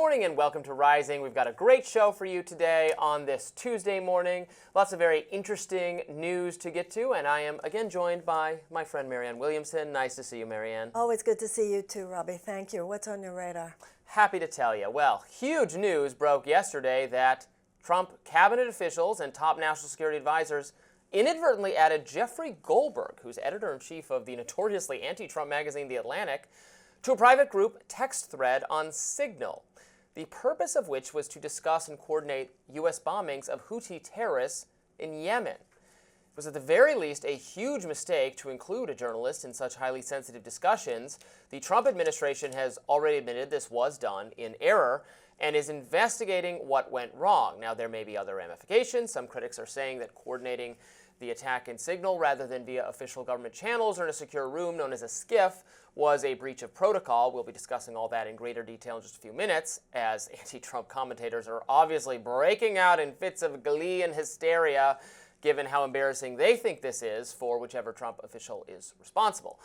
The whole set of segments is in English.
morning and welcome to Rising. We've got a great show for you today on this Tuesday morning. Lots of very interesting news to get to, and I am again joined by my friend Marianne Williamson. Nice to see you, Marianne. Always good to see you too, Robbie. Thank you. What's on your radar? Happy to tell you. Well, huge news broke yesterday that Trump cabinet officials and top national security advisors inadvertently added Jeffrey Goldberg, who's editor-in-chief of the notoriously anti-Trump magazine The Atlantic, to a private group text thread on Signal, the purpose of which was to discuss and coordinate U.S. bombings of Houthi terrorists in Yemen. It was at the very least a huge mistake to include a journalist in such highly sensitive discussions. The Trump administration has already admitted this was done in error and is investigating what went wrong. Now, there may be other ramifications. Some critics are saying that coordinating the attack in Signal rather than via official government channels or in a secure room known as a SCIF was a breach of protocol. We'll be discussing all that in greater detail in just a few minutes, as anti-Trump commentators are obviously breaking out in fits of glee and hysteria, given how embarrassing they think this is for whichever Trump official is responsible.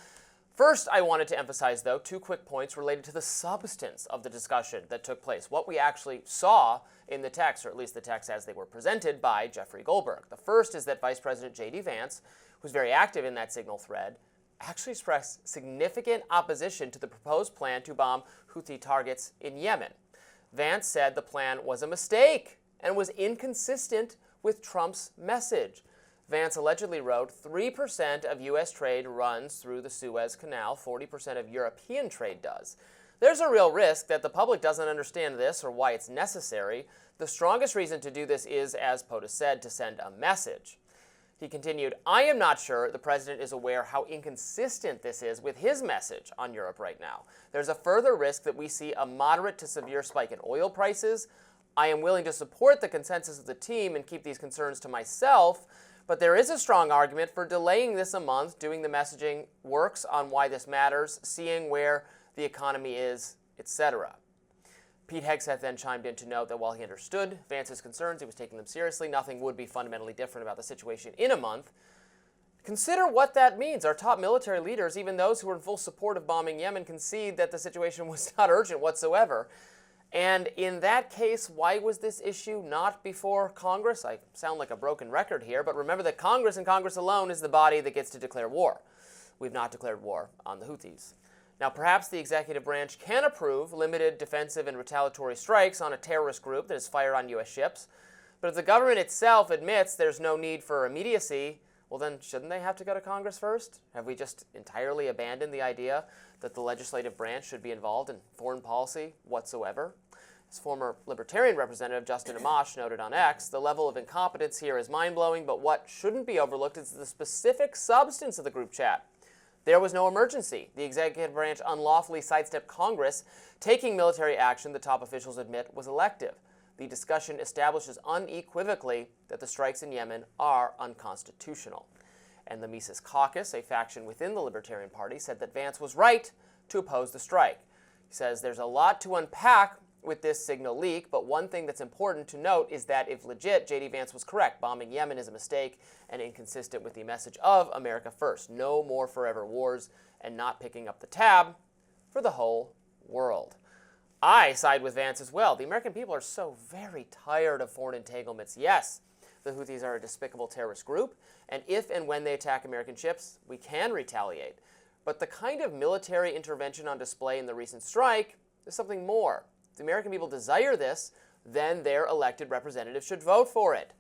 First, I wanted to emphasize, though, two quick points related to the substance of the discussion that took place, what we actually saw in the text, or at least the text as they were presented by Jeffrey Goldberg. The first is that Vice President J.D. Vance, who's very active in that Signal thread, actually expressed significant opposition to the proposed plan to bomb Houthi targets in Yemen. Vance said the plan was a mistake and was inconsistent with Trump's message. Vance allegedly wrote, 3% of U.S. trade runs through the Suez Canal, 40% of European trade does. There's a real risk that the public doesn't understand this or why it's necessary. The strongest reason to do this is, as POTUS said, to send a message. He continued, I am not sure the president is aware how inconsistent this is with his message on Europe right now. There's a further risk that we see a moderate to severe spike in oil prices. I am willing to support the consensus of the team and keep these concerns to myself, but there is a strong argument for delaying this a month, doing the messaging works on why this matters, seeing where the economy is, etc. Pete Hegseth then chimed in to note that while he understood Vance's concerns, he was taking them seriously. Nothing would be fundamentally different about the situation in a month. Consider what that means. Our top military leaders, even those who were in full support of bombing Yemen, concede that the situation was not urgent whatsoever. And in that case, why was this issue not before Congress? I sound like a broken record here, but remember that Congress and Congress alone is the body that gets to declare war. We've not declared war on the Houthis. Now, perhaps the executive branch can approve limited defensive and retaliatory strikes on a terrorist group that is fired on U.S. ships, but if the government itself admits there's no need for immediacy, well then shouldn't they have to go to Congress first? Have we just entirely abandoned the idea that the legislative branch should be involved in foreign policy whatsoever? As former Libertarian Representative Justin Amash noted on X, the level of incompetence here is mind-blowing, but what shouldn't be overlooked is the specific substance of the group chat. There was no emergency. The executive branch unlawfully sidestepped Congress. Taking military action, the top officials admit, was elective. The discussion establishes unequivocally that the strikes in Yemen are unconstitutional. And the Mises Caucus, a faction within the Libertarian Party, said that Vance was right to oppose the strike. He says there's a lot to unpack with this Signal leak, but one thing that's important to note is that if legit, J.D. Vance was correct. Bombing Yemen is a mistake and inconsistent with the message of America First. No more forever wars, and not picking up the tab for the whole world. I side with Vance as well. The American people are so very tired of foreign entanglements. Yes, the Houthis are a despicable terrorist group, and if and when they attack American ships, we can retaliate. But the kind of military intervention on display in the recent strike is something more. If the American people desire this, then their elected representatives should vote for it.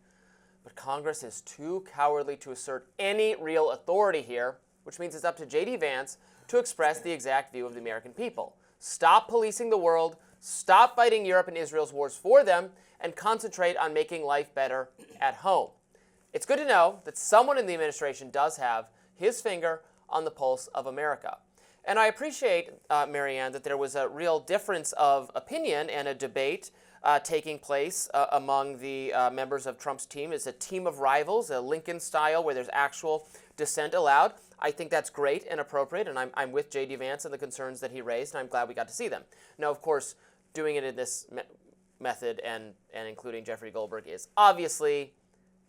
But Congress is too cowardly to assert any real authority here, which means it's up to J.D. Vance to express the exact view of the American people. Stop policing the world, stop fighting Europe and Israel's wars for them, and concentrate on making life better at home. It's good to know that someone in the administration does have his finger on the pulse of America. And I appreciate, Marianne, that there was a real difference of opinion and a debate taking place among the members of Trump's team. It's a team of rivals, a Lincoln style, where there's actual dissent allowed. I think that's great and appropriate, and I'm with J.D. Vance and the concerns that he raised, and I'm glad we got to see them. Now, of course, doing it in this method and including Jeffrey Goldberg is obviously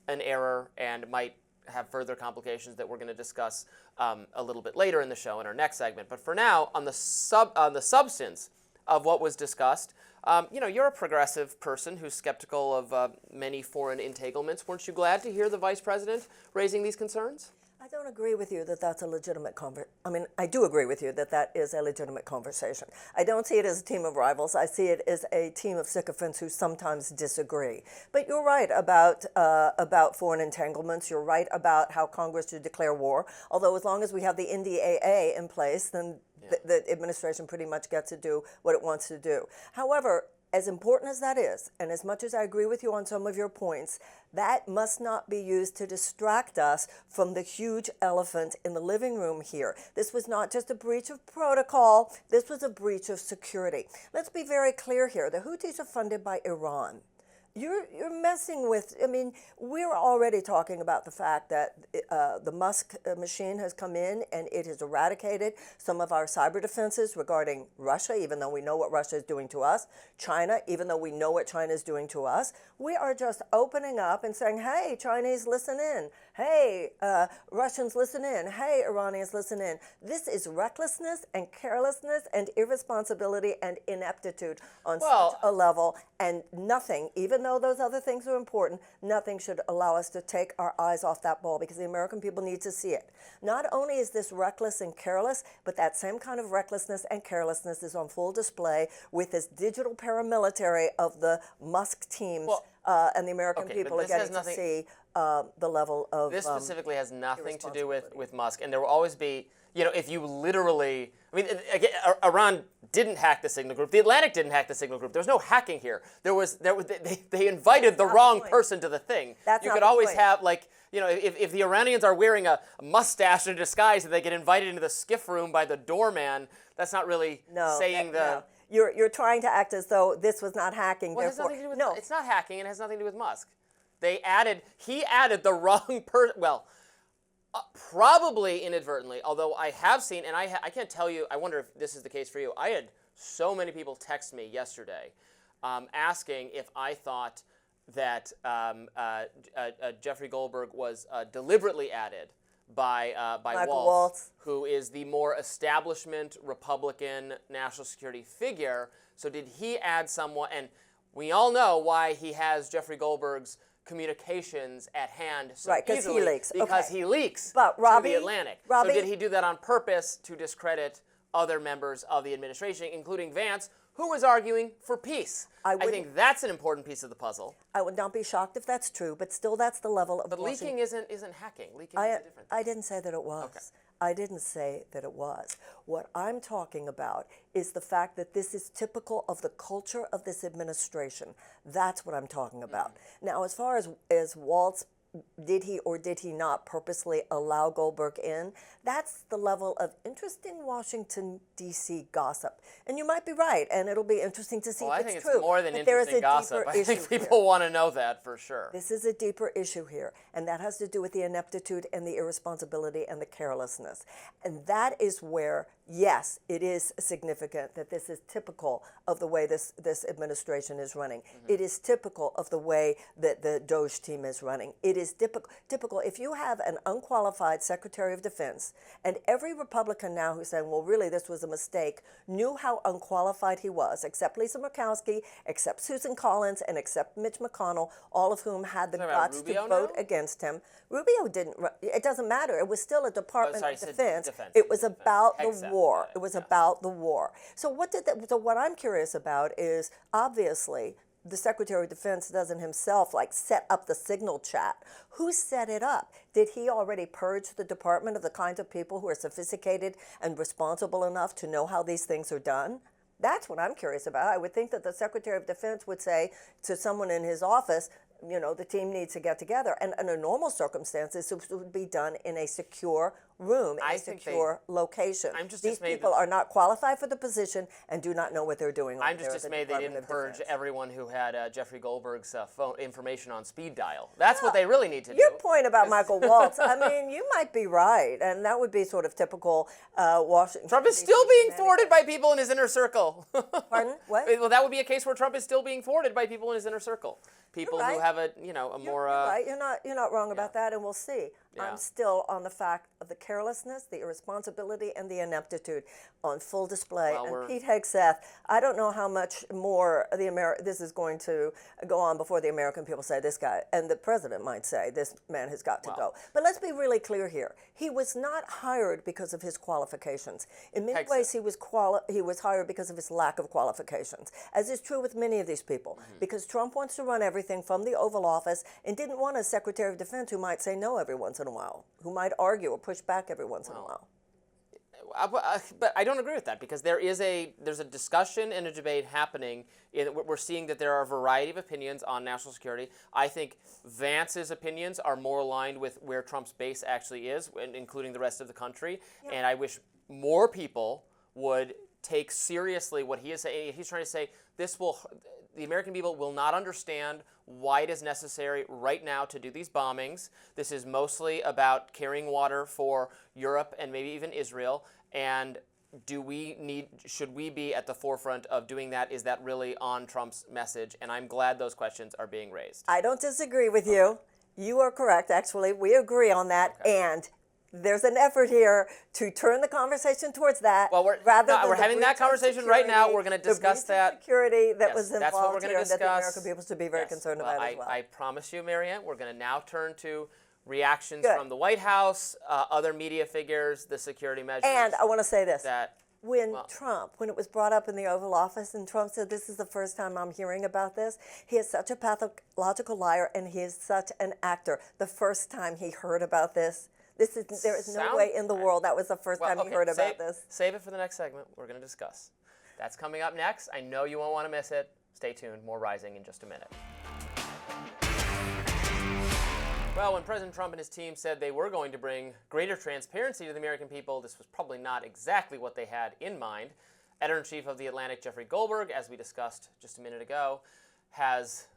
an error and might have further complications that we're going to discuss a little bit later in the show in our next segment. But for now, on the substance of what was discussed. You're a progressive person who's skeptical of many foreign entanglements. Weren't you glad to hear the vice president raising these concerns? I don't agree with you that that's a legitimate I do agree with you that that is a legitimate conversation. I don't see it as a team of rivals. I see it as a team of sycophants who sometimes disagree. But you're right about foreign entanglements. You're right about how Congress should declare war. Although as long as we have the NDAA in place, then the administration pretty much gets to do what it wants to do. However, as important as that is, and as much as I agree with you on some of your points, that must not be used to distract us from the huge elephant in the living room here. This was not just a breach of protocol, this was a breach of security. Let's be very clear here. The Houthis are funded by Iran. You're messing with, we're already talking about the fact that the Musk machine has come in and it has eradicated some of our cyber defenses regarding Russia, even though we know what Russia is doing to us, China, even though we know what China is doing to us. We are just opening up and saying, hey, Chinese, listen in. Hey, Russians, listen in. Hey, Iranians, listen in. This is recklessness and carelessness and irresponsibility and ineptitude on such a level, and nothing, even though those other things are important, nothing should allow us to take our eyes off that ball, because the American people need to see it. Not only is this reckless and careless, but that same kind of recklessness and carelessness is on full display with this digital paramilitary of the Musk teams, and the American people are getting to see the level of this specifically has nothing to do with Musk, and there will always be, if you literally, again, Iran didn't hack the Signal Group. The Atlantic didn't hack the Signal Group. There's no hacking here. They invited the wrong person to the thing. That's you could always have, if the Iranians are wearing a mustache in disguise and they get invited into the skiff room by the doorman, that's not really saying the. You're trying to act as though this was not hacking. Well, it has nothing to do with, it's not hacking, and it has nothing to do with Musk. He added the wrong person. Well, probably inadvertently, although I have seen, and I can't tell you, I wonder if this is the case for you. I had so many people text me yesterday asking if I thought that Jeffrey Goldberg was deliberately added by Waltz, who is the more establishment Republican national security figure. So did he add someone? And we all know why he has Jeffrey Goldberg's communications at hand so easily, because he leaks to the Atlantic. So did he do that on purpose to discredit other members of the administration, including Vance, who was arguing for peace? I think that's an important piece of the puzzle. I would not be shocked if that's true, but still that's the level of. But leaking isn't hacking. Leaking is a different thing. I didn't say that it was. Okay. I didn't say that it was. What I'm talking about is the fact that this is typical of the culture of this administration. That's what I'm talking about. Now, as far as Waltz, did he or did he not purposely allow Goldberg in? That's the level of interesting Washington, D.C. gossip. And you might be right, and it'll be interesting to see if it's true. I think it's more than interesting gossip. I think people want to know that for sure. This is a deeper issue here, and that has to do with the ineptitude and the irresponsibility and the carelessness. And that is where, yes, it is significant that this is typical of the way this administration is running. It is typical of the way that the Doge team is running. It is typical. If you have an unqualified Secretary of Defense, and every Republican now who's saying, well, really, this was a mistake, knew how unqualified he was, except Lisa Murkowski, except Susan Collins, and except Mitch McConnell, all of whom had the guts to vote against him. Rubio didn't. It doesn't matter. It was still a Department of Defense. It was about the war. It was about the war. So what I'm curious about is, obviously, the Secretary of Defense doesn't himself set up the signal chat. Who set it up? Did he already purge the department of the kinds of people who are sophisticated and responsible enough to know how these things are done? That's what I'm curious about. I would think that the Secretary of Defense would say to someone in his office, the team needs to get together. And under normal circumstances, this would be done in a secure room, in a secure location. These people are not qualified for the position and do not know what they're doing. I'm just dismayed they didn't purge everyone who had Jeffrey Goldberg's phone information on speed dial. That's what they really need to do. Your point about Michael Waltz, you might be right, and that would be sort of typical Washington. Trump is still being thwarted by people in his inner circle. Pardon? What? Well, that would be a case where Trump is still being thwarted by people in his inner circle. People who have a more. You're right. You're not wrong about that, and we'll see. I'm still on the fact of the carelessness, the irresponsibility, and the ineptitude on full display. Well, and Pete Hegseth, I don't know how much more this is going to go on before the American people say this guy, and the president might say this man has got to go. But let's be really clear here. He was not hired because of his qualifications. In many ways, he was hired because of his lack of qualifications, as is true with many of these people, because Trump wants to run everything from the Oval Office and didn't want a Secretary of Defense who might say no every once in a while, who might argue or push back every once in a while. But I don't agree with that, because there's a discussion and a debate happening. We're seeing that there are a variety of opinions on national security. I think Vance's opinions are more aligned with where Trump's base actually is, including the rest of the country. Yep. And I wish more people would take seriously what he is saying. He's trying to say the American people will not understand why it is necessary right now to do these bombings. This is mostly about carrying water for Europe and maybe even Israel. And should we be at the forefront of doing that? Is that really on Trump's message? And I'm glad those questions are being raised. I don't disagree with you. You are correct, actually. We agree on that. Okay. And there's an effort here to turn the conversation towards that. Well, we're having that conversation right now. We're going to discuss that. Security that was that's what we're involved going here, to discuss. that the American people should be very concerned about as well. I promise you, Marianne, we're going to now turn to reactions from the White House, other media figures, the security measures. And I want to say this. When it was brought up in the Oval Office, and Trump said, this is the first time I'm hearing about this, he is such a pathological liar, and he is such an actor. The first time he heard about this, there is no way in the world that was the first time he heard about this. Save it for the next segment. We're going to discuss. That's coming up next. I know you won't want to miss it. Stay tuned. More Rising in just a minute. Well, when President Trump and his team said they were going to bring greater transparency to the American people, this was probably not exactly what they had in mind. Editor-in-Chief of The Atlantic, Jeffrey Goldberg, as we discussed just a minute ago, has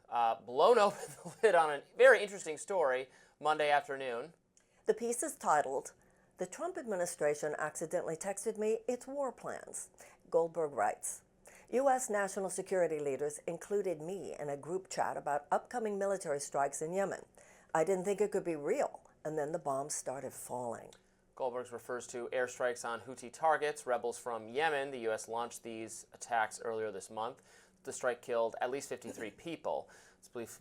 blown open the lid on a very interesting story Monday afternoon. The piece is titled, "The Trump Administration Accidentally Texted Me Its War Plans." Goldberg writes, U.S. national security leaders included me in a group chat about upcoming military strikes in Yemen. I didn't think it could be real, and then the bombs started falling. Goldberg refers to airstrikes on Houthi targets, rebels from Yemen. The U.S. launched these attacks earlier this month. The strike killed at least 53 people.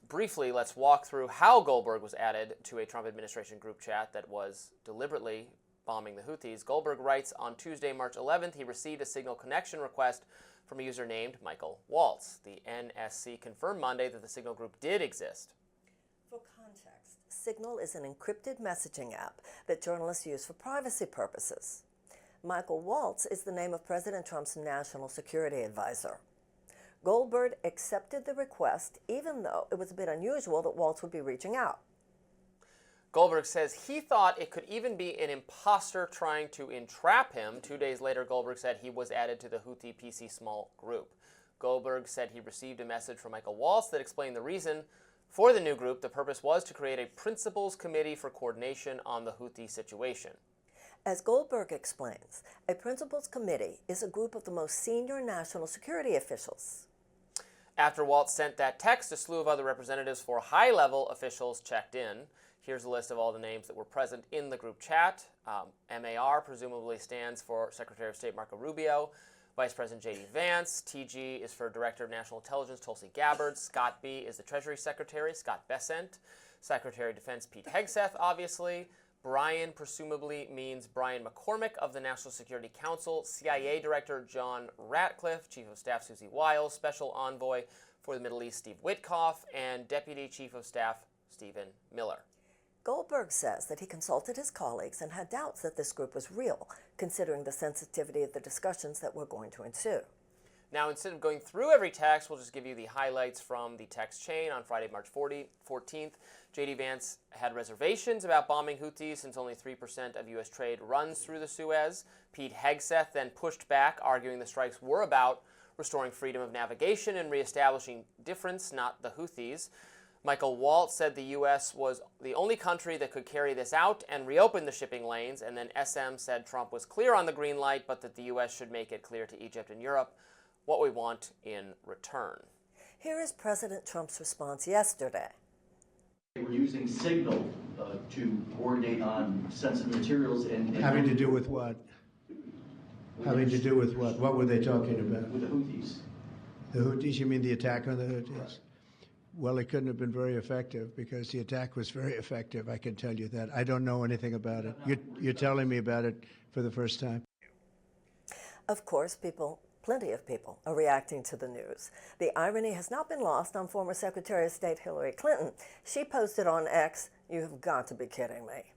Briefly, let's walk through how Goldberg was added to a Trump administration group chat that was deliberately bombing the Houthis. Goldberg writes, on Tuesday, March 11th, he received a signal connection request from a user named Michael Waltz. The NSC confirmed Monday that the Signal group did exist. For context, Signal is an encrypted messaging app that journalists use for privacy purposes. Michael Waltz is the name of President Trump's national security advisor. Goldberg accepted the request, even though it was a bit unusual that Waltz would be reaching out. Goldberg says he thought it could even be an imposter trying to entrap him. 2 days later, Goldberg said he was added to the Houthi PC small group. Goldberg said he received a message from Michael Waltz that explained the reason for the new group. The purpose was to create a principals committee for coordination on the Houthi situation. As Goldberg explains, a principals committee is a group of the most senior national security officials. After Waltz sent that text, a slew of other representatives for high-level officials checked in. Here's a list of all the names that were present in the group chat. MAR presumably stands for Secretary of State Marco Rubio. Vice President J.D. Vance. TG is for Director of National Intelligence Tulsi Gabbard. Scott B. is the Treasury Secretary, Scott Bessent. Secretary of Defense Pete Hegseth, obviously. Brian presumably means Brian McCormick of the National Security Council. CIA Director John Ratcliffe. Chief of Staff Susie Wiles. Special Envoy for the Middle East Steve Witkoff. And Deputy Chief of Staff Stephen Miller. Goldberg says that he consulted his colleagues and had doubts that this group was real, considering the sensitivity of the discussions that were going to ensue. Now, instead of going through every text, we'll just give you the highlights from the text chain. On Friday, March 14th, J.D. Vance had reservations about bombing Houthis since only 3% of U.S. trade runs through the Suez. Pete Hegseth then pushed back, arguing the strikes were about restoring freedom of navigation and reestablishing difference, not the Houthis. Michael Waltz said the U.S. was the only country that could carry this out and reopen the shipping lanes, and then SM said Trump was clear on the green light, but that the U.S. should make it clear to Egypt and Europe what we want in return. Here is President Trump's response yesterday. We're using Signal to coordinate on sensitive materials and having to do with what? Having to do with what? What were they talking about? With the Houthis. The Houthis? You mean the attack on the Houthis? Well, it couldn't have been very effective because the attack was very effective. I can tell you that. I don't know anything about it. You're telling me about it for the first time. Of course, plenty of people are reacting to the news. The irony has not been lost on former Secretary of State Hillary Clinton. She posted on X, "You have got to be kidding me."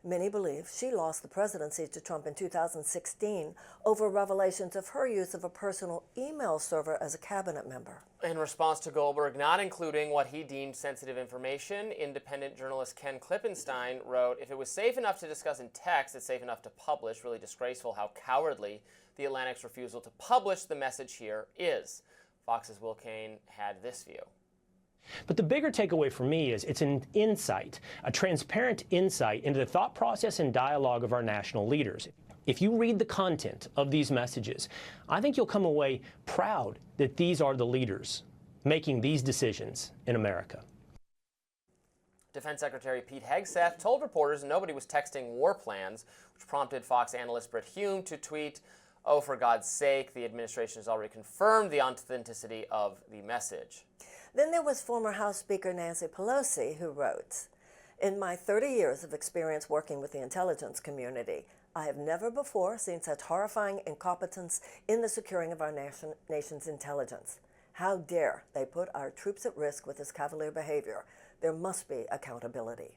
Many believe she lost the presidency to Trump in 2016 over revelations of her use of a personal email server as a cabinet member. In response to Goldberg not including what he deemed sensitive information, independent journalist Ken Klippenstein wrote, "If it was safe enough to discuss in text, it's safe enough to publish. Really disgraceful how cowardly the Atlantic's refusal to publish the message here is." Fox's Will Cain had this view. But the bigger takeaway for me is it's an insight, a transparent insight into the thought process and dialogue of our national leaders. If you read the content of these messages, I think you'll come away proud that these are the leaders making these decisions in America. Defense Secretary Pete Hegseth told reporters nobody was texting war plans, which prompted Fox analyst Brit Hume to tweet, "Oh, for God's sake, the administration has already confirmed the authenticity of the message." Then there was former House Speaker Nancy Pelosi, who wrote, "In my 30 years of experience working with the intelligence community, I have never before seen such horrifying incompetence in the securing of our nation's intelligence. How dare they put our troops at risk with this cavalier behavior? There must be accountability."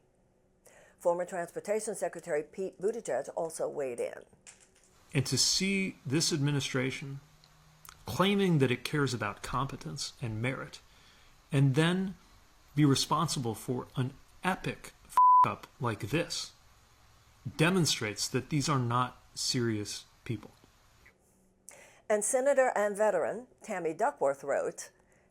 Former Transportation Secretary Pete Buttigieg also weighed in. And to see this administration claiming that it cares about competence and merit, and then be responsible for an epic up like this, demonstrates that these are not serious people. And Senator and veteran Tammy Duckworth wrote,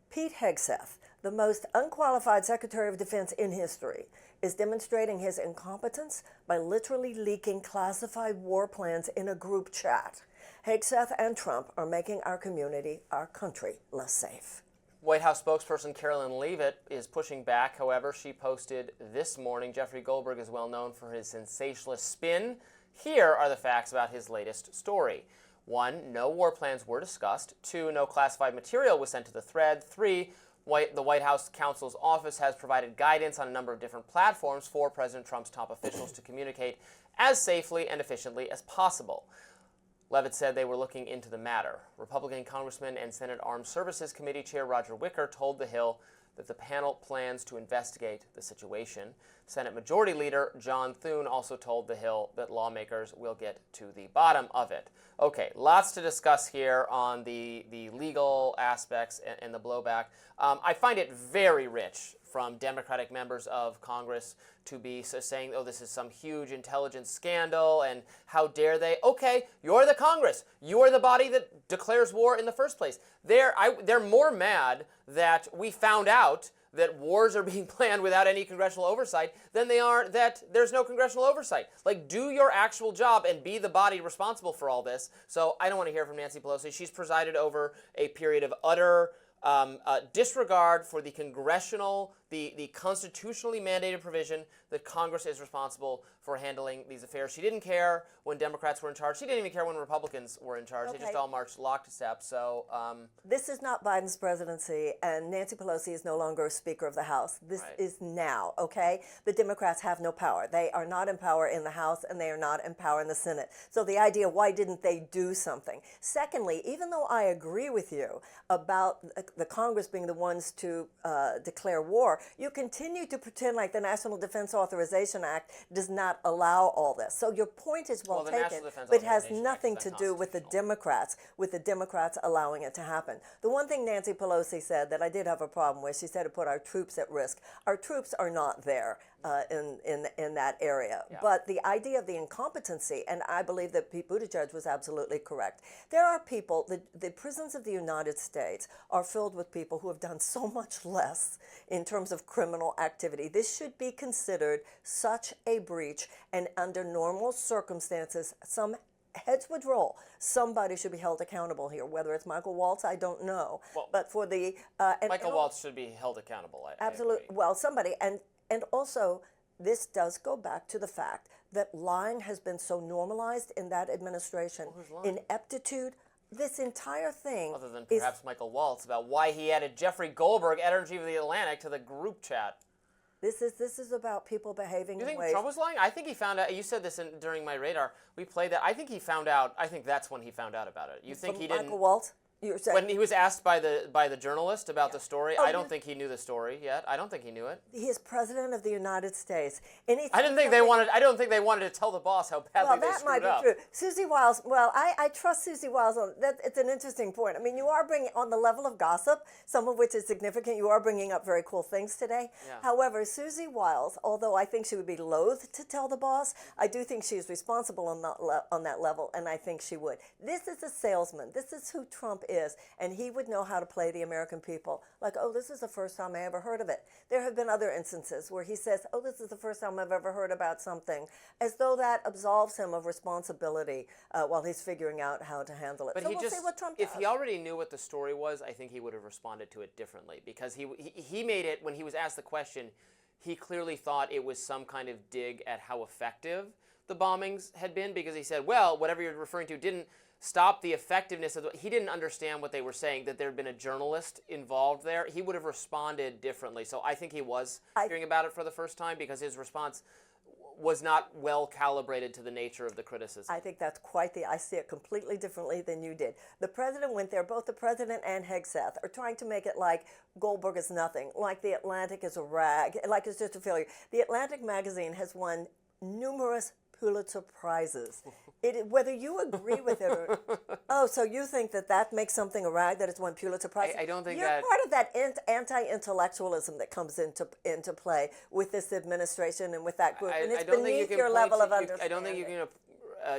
"Pete Hegseth, the most unqualified Secretary of Defense in history, is demonstrating his incompetence by literally leaking classified war plans in a group chat. Hegseth and Trump are making our community, our country, less safe." White House spokesperson Carolyn Leavitt is pushing back. However, she posted this morning, Jeffrey Goldberg is well known for his sensationalist spin. Here are the facts about his latest story. 1, no war plans were discussed. 2, no classified material was sent to the thread. 3, the White House counsel's office has provided guidance on a number of different platforms for President Trump's top officials to communicate as safely and efficiently as possible. Leavitt said they were looking into the matter. Republican Congressman and Senate Armed Services Committee Chair Roger Wicker told The Hill that the panel plans to investigate the situation. Senate Majority Leader John Thune also told The Hill that lawmakers will get to the bottom of it. Okay, lots to discuss here on the legal aspects and the blowback. I find it very rich from Democratic members of Congress to be saying, "Oh, this is some huge intelligence scandal, and how dare they?" Okay, you're the Congress. You are the body that declares war in the first place. They're more mad that we found out that wars are being planned without any congressional oversight than they are that there's no congressional oversight. Like, do your actual job and be the body responsible for all this. So I don't want to hear from Nancy Pelosi. She's presided over a period of utter disregard for the the constitutionally mandated provision that Congress is responsible for handling these affairs. She didn't care when Democrats were in charge. She didn't even care when Republicans were in charge. Okay. They just all marched lockstep. So this is not Biden's presidency, and Nancy Pelosi is no longer Speaker of the House. This is now, okay? The Democrats have no power. They are not in power in the House, and they are not in power in the Senate. So the idea, why didn't they do something? Secondly, even though I agree with you about the Congress being the ones to declare war, you continue to pretend like the National Defense Authorization Act does not allow all this. So your point is well taken, but it has nothing to do with the Democrats, allowing it to happen. The one thing Nancy Pelosi said that I did have a problem with, she said it put our troops at risk. Our troops are not there in that area. Yeah. But the idea of the incompetency, and I believe that Pete Buttigieg was absolutely correct. There are people, the prisons of the United States are filled with people who have done so much less in terms of criminal activity. This should be considered such a breach, and under normal circumstances, some heads would roll. Somebody should be held accountable here. Whether it's Michael Waltz, I don't know. Well, but for the Michael Waltz should be held accountable. Absolutely. I agree. Well, somebody, and also this does go back to the fact that lying has been so normalized in that administration. Well, who's lying? Ineptitude. This entire thing, Other than perhaps Michael Waltz, about why he added Jeffrey Goldberg, editor-in-chief of The Atlantic, to the group chat. this is about people behaving You in think ways. Trump was lying? I think he found out. You said this during my radar. We played that. I think he found out. I think that's when he found out about it. You think From he didn't? Michael Waltz? You're saying When he was asked by the journalist about the story, Oh, I don't think he knew the story yet. I don't think he knew it. he is president of the United States. Anytime I don't think they wanted to tell the boss how badly Well, they that screwed might be up. true. Susie Wiles, well, I trust Susie Wiles. It's an interesting point. I mean, you are bringing, on the level of gossip, some of which is significant, you are bringing up very cool things today. Yeah. However, Susie Wiles, although I think she would be loath to tell the boss, I do think she is responsible on that level, and I think she would. This is a salesman. This is who Trump is, and he would know how to play the American people. Like, oh, this is the first time I ever heard of it. There have been other instances where he says, oh, this is the first time I've ever heard about something, as though that absolves him of responsibility while he's figuring out how to handle it. But So he we'll just, see what Trump does. if he already knew what the story was, I think he would have responded to it differently, because he made it, when he was asked the question, he clearly thought it was some kind of dig at how effective the bombings had been, because he said, well, whatever you're referring to didn't stop the effectiveness of he didn't understand what they were saying, that there had been a journalist involved there. He would have responded differently. So I think he was hearing about it for the first time, because his response was not well calibrated to the nature of the criticism. I think that's I see it completely differently than you did. The president went there, both the president and Hegseth are trying to make it like Goldberg is nothing, like the Atlantic is a rag, like it's just a failure. The Atlantic magazine has won numerous Pulitzer Prizes. Whether you agree with it or so you think that makes something a rag, that it's won Pulitzer Prize? I don't think You're that- part of that anti-intellectualism that comes into play with this administration and with that group, and it's beneath your level of understanding. I don't think you can.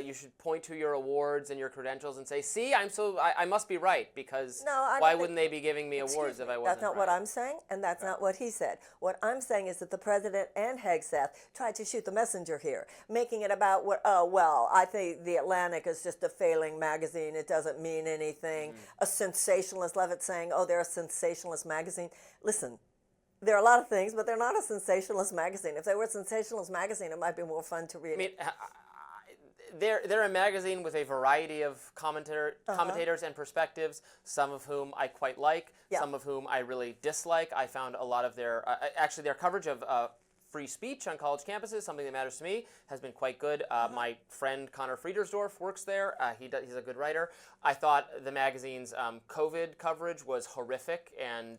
You should point to your awards and your credentials and say, "See, I must be right," because why wouldn't they be giving me awards if I wasn't? That's not what I'm saying, and that's not what he said. What I'm saying is that the president and Hegseth tried to shoot the messenger here, making it about I think the Atlantic is just a failing magazine. It doesn't mean anything. A sensationalist, Levitt saying, "Oh, they're a sensationalist magazine." Listen. There are a lot of things, but they're not a sensationalist magazine. If they were a sensationalist magazine, it might be more fun to read. I mean, they're a magazine with a variety of commentators and perspectives, some of whom I quite like, some of whom I really dislike. I found a lot of their coverage of free speech on college campuses, something that matters to me, has been quite good. My friend Connor Friedersdorf works there. He's a good writer. I thought the magazine's COVID coverage was horrific and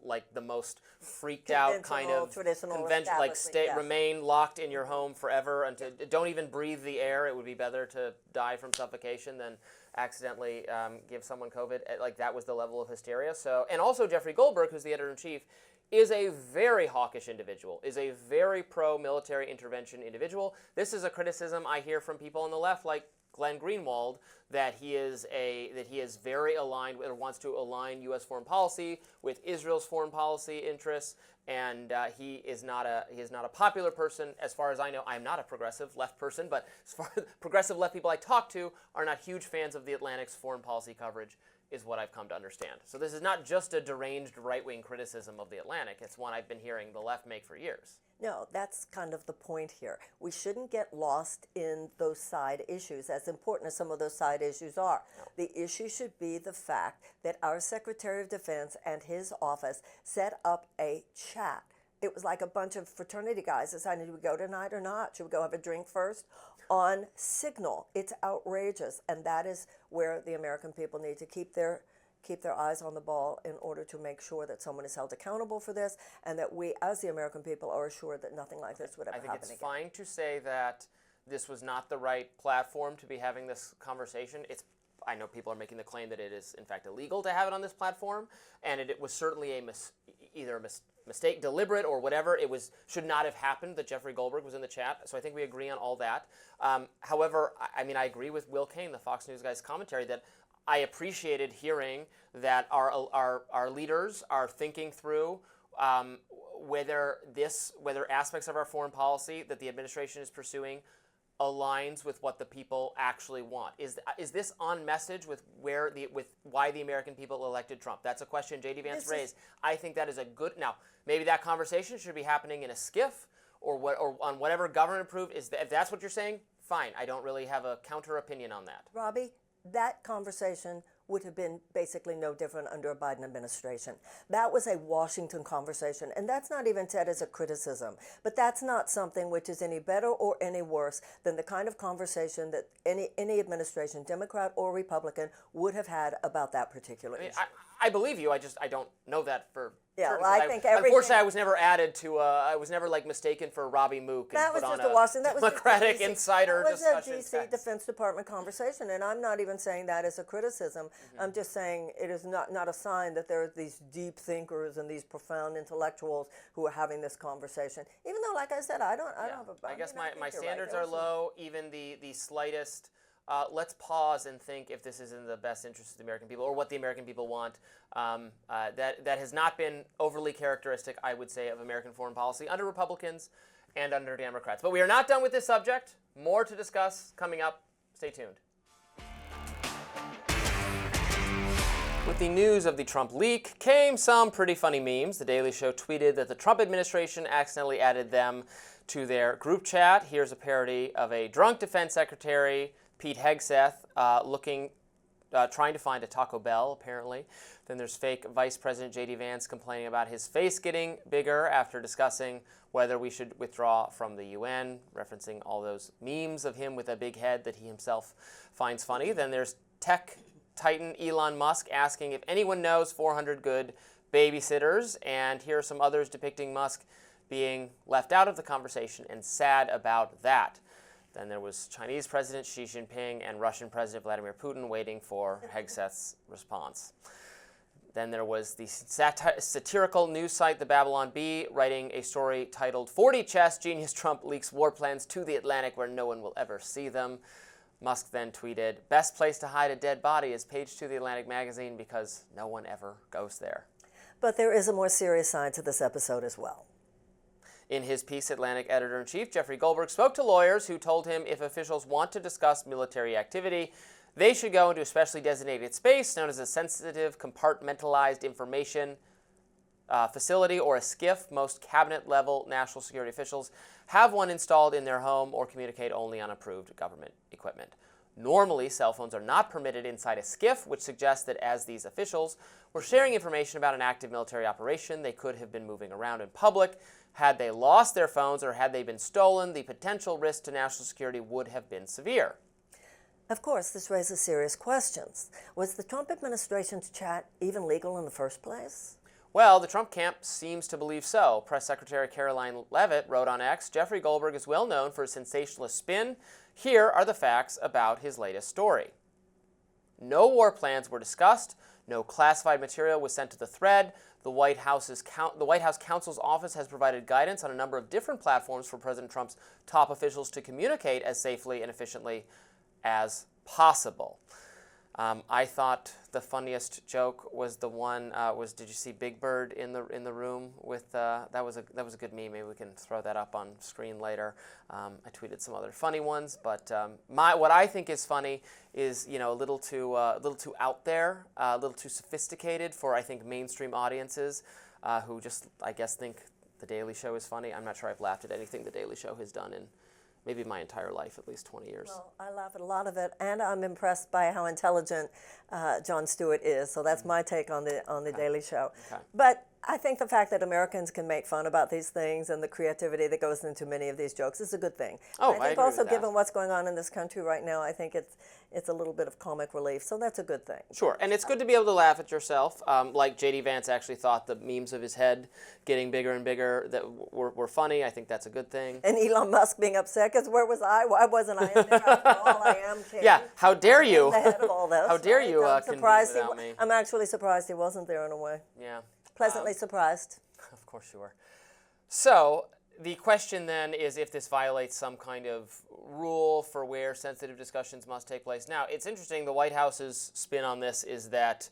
like the most freaked out kind of convention, like remain locked in your home forever and don't even breathe the air. It would be better to die from suffocation than accidentally give someone COVID. Like, that was the level of hysteria. So, and also Jeffrey Goldberg, who's the editor-in-chief, is a very hawkish individual, is a very pro-military intervention individual. This is a criticism I hear from people on the left, like Glenn Greenwald, that he is very aligned, or wants to align U.S. foreign policy with Israel's foreign policy interests, and he is not a popular person. As far as I know, I'm not a progressive left person, but as far as progressive left people I talk to are not huge fans of the Atlantic's foreign policy coverage, is what I've come to understand. So this is not just a deranged right-wing criticism of the Atlantic. It's one I've been hearing the left make for years. No, that's kind of the point here. We shouldn't get lost in those side issues, as important as some of those side issues are. No. The issue should be the fact that our Secretary of Defense and his office set up a chat. It was like a bunch of fraternity guys deciding, do we go tonight or not? Should we go have a drink first? On Signal. It's outrageous, and that is where the American people need to keep their eyes on the ball in order to make sure that someone is held accountable for this, and that we, as the American people, are assured that nothing like this would ever happen again. I think it's fine to say that this was not the right platform to be having this conversation. I know people are making the claim that it is, in fact, illegal to have it on this platform, and it was certainly either a mistake, deliberate, or whatever. Should not have happened that Jeffrey Goldberg was in the chat, so I think we agree on all that. However, I agree with Will Cain, the Fox News guy's commentary, that I appreciated hearing that our leaders are thinking through whether aspects of our foreign policy that the administration is pursuing aligns with what the people actually want. Is this on message with why the American people elected Trump? That's a question J.D. Vance raised. I think that is a good. Now, maybe that conversation should be happening in a skiff or on whatever government approved, if that's what you're saying, fine. I don't really have a counter opinion on that. Robbie, that conversation would have been basically no different under a Biden administration. That was a Washington conversation, and that's not even said as a criticism, but that's not something which is any better or any worse than the kind of conversation that any administration, Democrat or Republican, would have had about that particular issue. I believe you. I don't know that for Yeah, certain. well, I think everything. Unfortunately, I was never added to. I was never like mistaken for Robbie Mook and That was put on just a a Washington. That was just a Democratic DC insider that was discussion. a DC Defense Department conversation, and I'm not even saying that as a criticism. I'm just saying it is not a sign that there are these deep thinkers and these profound intellectuals who are having this conversation. Even though, like I said, I don't have a. I guess mean, I my think you're standards right. are low. Even the slightest. Let's pause and think if this is in the best interest of the American people or what the American people want. That has not been overly characteristic, I would say, of American foreign policy under Republicans and under Democrats. But we are not done with this subject. More to discuss coming up. Stay tuned. With the news of the Trump leak came some pretty funny memes. The Daily Show tweeted that the Trump administration accidentally added them to their group chat. Here's a parody of a drunk defense secretary, Pete Hegseth, trying to find a Taco Bell, apparently. Then there's fake Vice President J.D. Vance complaining about his face getting bigger after discussing whether we should withdraw from the UN, referencing all those memes of him with a big head that he himself finds funny. Then there's tech titan Elon Musk asking if anyone knows 400 good babysitters, and here are some others depicting Musk being left out of the conversation and sad about that. Then there was Chinese President Xi Jinping and Russian President Vladimir Putin waiting for Hegseth's response. Then there was the satirical news site The Babylon Bee writing a story titled 40 Chess Genius Trump Leaks War Plans to the Atlantic Where No One Will Ever See Them. Musk then tweeted, best place to hide a dead body is page 2 of the Atlantic magazine because no one ever goes there. But there is a more serious side to this episode as well. In his piece, Atlantic editor-in-chief Jeffrey Goldberg spoke to lawyers who told him if officials want to discuss military activity, they should go into a specially designated space known as a sensitive compartmentalized information facility, or a SCIF. Most cabinet-level national security officials have one installed in their home or communicate only on approved government equipment. Normally, cell phones are not permitted inside a SCIF, which suggests that as these officials were sharing information about an active military operation, they could have been moving around in public. Had they lost their phones or had they been stolen, the potential risk to national security would have been severe. Of course, this raises serious questions. Was the Trump administration's chat even legal in the first place? Well, the Trump camp seems to believe so. Press Secretary Caroline Leavitt wrote on X, Jeffrey Goldberg is well known for his sensationalist spin. Here are the facts about his latest story. No war plans were discussed. No classified material was sent to the thread. The White House counsel's office has provided guidance on a number of different platforms for President Trump's top officials to communicate as safely and efficiently as possible. I thought the funniest joke was the one did you see Big Bird in the room with that was a good meme. Maybe we can throw that up on screen later. I tweeted some other funny ones, but what I think is funny is a little too out there, a little too sophisticated for I think mainstream audiences who just I guess think the Daily Show is funny. I'm not sure I've laughed at anything the Daily Show has done in maybe my entire life, at least 20 years. Well, I laugh at a lot of it, and I'm impressed by how intelligent Jon Stewart is. So that's my take on the Daily Show. Okay. But I think the fact that Americans can make fun about these things and the creativity that goes into many of these jokes is a good thing. Oh, I I think agree also with that. given what's going on in this country right now, I think it's a little bit of comic relief. So that's a good thing. Sure, and it's good to be able to laugh at yourself. Like J.D. Vance actually thought the memes of his head getting bigger and bigger that were funny. I think that's a good thing. And Elon Musk being upset because where was I? Why wasn't I in there? After all, I am king. Yeah, how dare you? I'm the head of all this, How dare right? you I'm convene surprised without me? I'm actually surprised he wasn't there in a way. Yeah. Pleasantly surprised. Of course you were. So the question then is if this violates some kind of rule for where sensitive discussions must take place. Now, it's interesting, the White House's spin on this is that,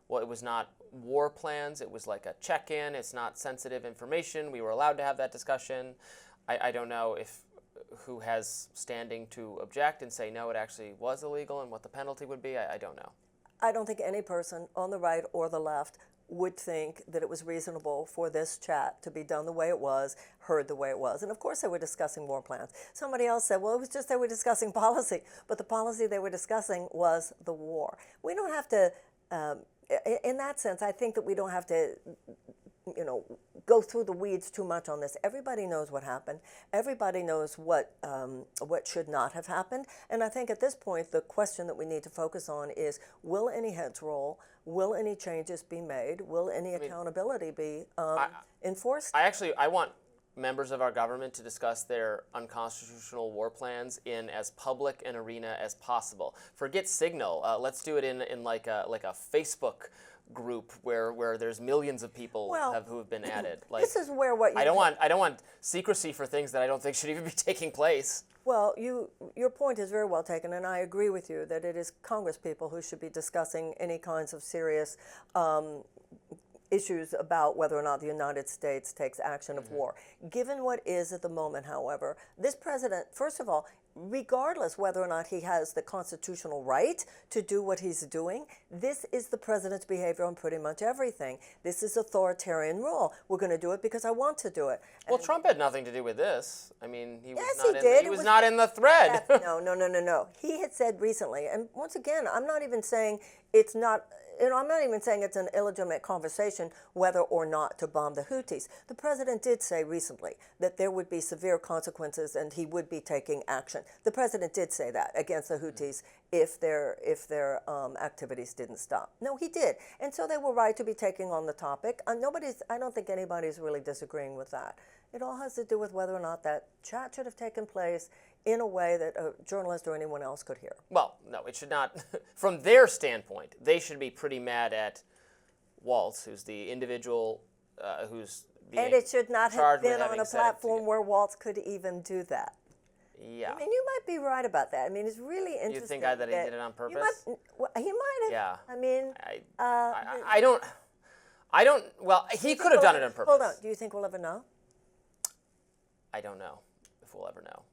well, it was not war plans, it was like a check-in, it's not sensitive information, we were allowed to have that discussion. I don't know who has standing to object and say, no, it actually was illegal and what the penalty would be, I don't know. I don't think any person on the right or the left would think that it was reasonable for this chat to be done the way it was, heard the way it was. And of course they were discussing war plans. Somebody else said, well, it was just they were discussing policy, but the policy they were discussing was the war. We don't have to, in that sense, I think that we don't have to, go through the weeds too much on this. Everybody knows what happened. Everybody knows what should not have happened. And I think at this point, the question that we need to focus on is, will any heads roll? Will any changes be made? Will any accountability be enforced? I want members of our government to discuss their unconstitutional war plans in as public an arena as possible. Forget Signal. Let's do it in like a Facebook group where there's millions of people who have been added. Like, this is where what you I don't want secrecy for things that I don't think should even be taking place. Well, your point is very well taken, and I agree with you that it is Congress people who should be discussing any kinds of serious issues about whether or not the United States takes action of war. Given what is at the moment, however, this president, first of all, regardless whether or not he has the constitutional right to do what he's doing, this is the president's behavior on pretty much everything. This is authoritarian rule. We're going to do it because I want to do it. Well, Trump had nothing to do with this. I mean, he was not in the That, thread. no. He had said recently, and once again, I'm not even saying it's not. I'm not even saying it's an illegitimate conversation whether or not to bomb the Houthis. The president did say recently that there would be severe consequences and he would be taking action. The president did say that against the Houthis if their activities didn't stop. No, he did, and so they were right to be taking on the topic. I don't think anybody's really disagreeing with that. It all has to do with whether or not that chat should have taken place in a way that a journalist or anyone else could hear. Well, no, it should not. From their standpoint, they should be pretty mad at Waltz, who's the individual who's being And it should not have charged with been on having a said it platform where Waltz could even do that. Yeah. I mean, you might be right about that. I mean, it's really interesting. You think that he did it on purpose? He might have. Yeah. I mean, I don't. Well, he could have done it on purpose. Hold on. Do you think we'll ever know? I don't know if we'll ever know.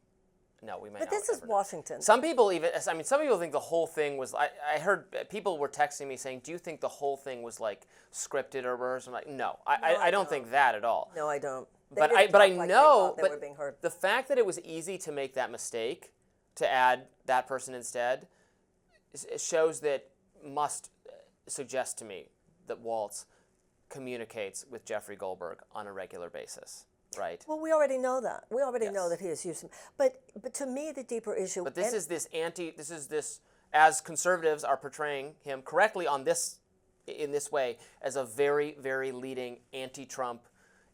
No, we might But not. this is ever know. Washington. Some people think the whole thing was. I heard people were texting me saying, "Do you think the whole thing was like scripted or rehearsed?" I'm like, no, I don't think that at all. No, I don't. But I know. But the fact that it was easy to make that mistake, to add that person instead, shows that must suggest to me that Waltz communicates with Jeffrey Goldberg on a regular basis. Right. Well, we already know that. We already know that he is using. But to me, the deeper issue. But this is this as conservatives are portraying him correctly in this way as a very, very leading anti-Trump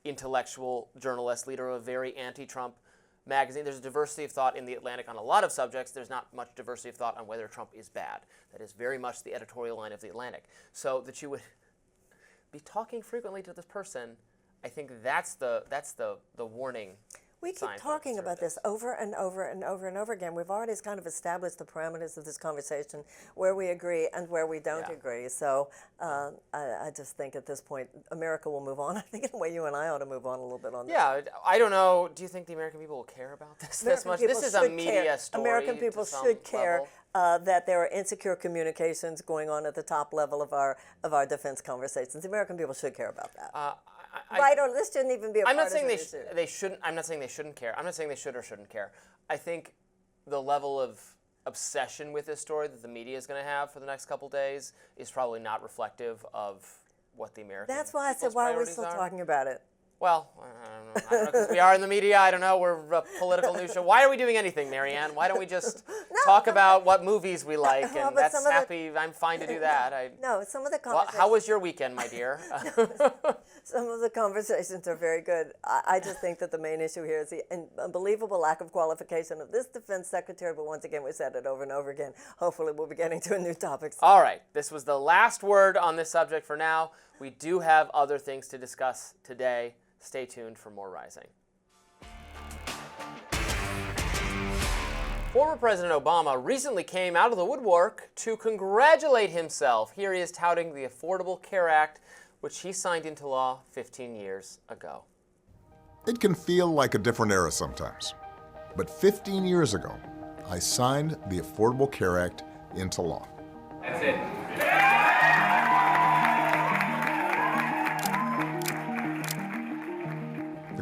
intellectual journalist, leader of a very anti-Trump magazine. There's a diversity of thought in The Atlantic on a lot of subjects. There's not much diversity of thought on whether Trump is bad. That is very much the editorial line of The Atlantic. So that you would be talking frequently to this person, I think that's the warning. We keep talking about this over and over and over and over again. We've already kind of established the parameters of this conversation, where we agree and where we don't agree. So I just think at this point, America will move on. I think in a way you and I ought to move on a little bit on this. Yeah, I don't know. Do you think the American people will care about this much? This is a media story. American people should care that there are insecure communications going on at the top level of our defense conversations. The American people should care about that. Right, or this shouldn't even be a partisan issue. They shouldn't. I'm not saying they shouldn't care. I'm not saying they should or shouldn't care. I think the level of obsession with this story that the media is going to have for the next couple days is probably not reflective of what the American That's why I said, why are we still talking about it? Well, I don't know, because we are in the media. I don't know. We're a political news show. Why are we doing anything, Marianne? Why don't we just talk about what movies we like? And that's happy. I'm fine to do that. Some of the conversations. How was your weekend, my dear? Some of the conversations are very good. I just think that the main issue here is the unbelievable lack of qualification of this defense secretary. But once again, we said it over and over again. Hopefully, we'll be getting to a new topic soon. All right. This was the last word on this subject for now. We do have other things to discuss today. Stay tuned for more Rising. Former President Obama recently came out of the woodwork to congratulate himself. Here he is touting the Affordable Care Act, which he signed into law 15 years ago. It can feel like a different era sometimes, but 15 years ago, I signed the Affordable Care Act into law. That's it.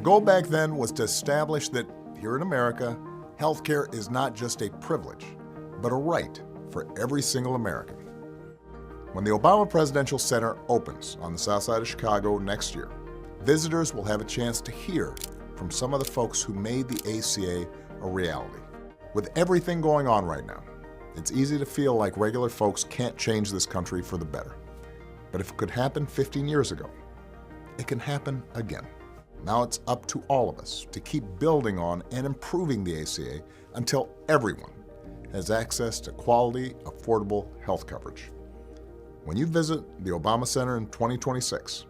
goal back then was to establish that here in America, healthcare is not just a privilege, but a right for every single American. When the Obama Presidential Center opens on the south side of Chicago next year, visitors will have a chance to hear from some of the folks who made the ACA a reality. With everything going on right now, it's easy to feel like regular folks can't change this country for the better. But if it could happen 15 years ago, it can happen again. Now it's up to all of us to keep building on and improving the ACA until everyone has access to quality, affordable health coverage. When you visit the Obama Center in 2026,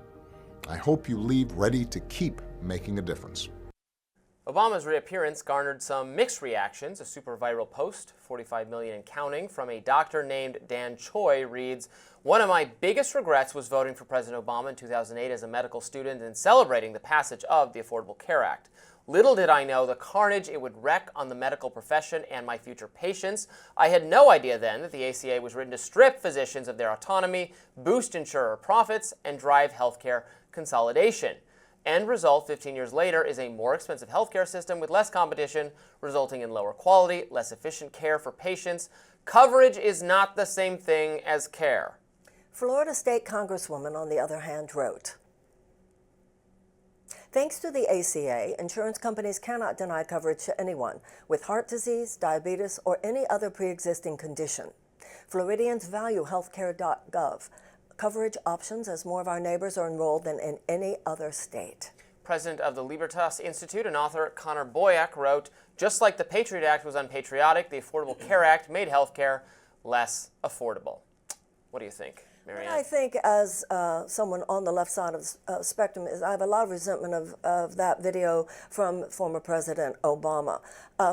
I hope you leave ready to keep making a difference. Obama's reappearance garnered some mixed reactions. A super viral post, 45 million and counting, from a doctor named Dan Choi reads, "One of my biggest regrets was voting for President Obama in 2008 as a medical student and celebrating the passage of the Affordable Care Act. Little did I know the carnage it would wreak on the medical profession and my future patients. I had no idea then that the ACA was written to strip physicians of their autonomy, boost insurer profits, and drive healthcare consolidation. End result 15 years later is a more expensive healthcare system with less competition, resulting in lower quality, less efficient care for patients. Coverage is not the same thing as care." Florida State Congresswoman, on the other hand, wrote, "Thanks to the ACA, insurance companies cannot deny coverage to anyone with heart disease, diabetes, or any other pre-existing condition. Floridians value healthcare.gov coverage options as more of our neighbors are enrolled than in any other state." President of the Libertas Institute and author Connor Boyack wrote, "Just like the Patriot Act was unpatriotic, the Affordable Care Act made healthcare less affordable." What do you think, Marianne? I think, as someone on the left side of the spectrum, I have a lot of resentment of that video from former President Obama.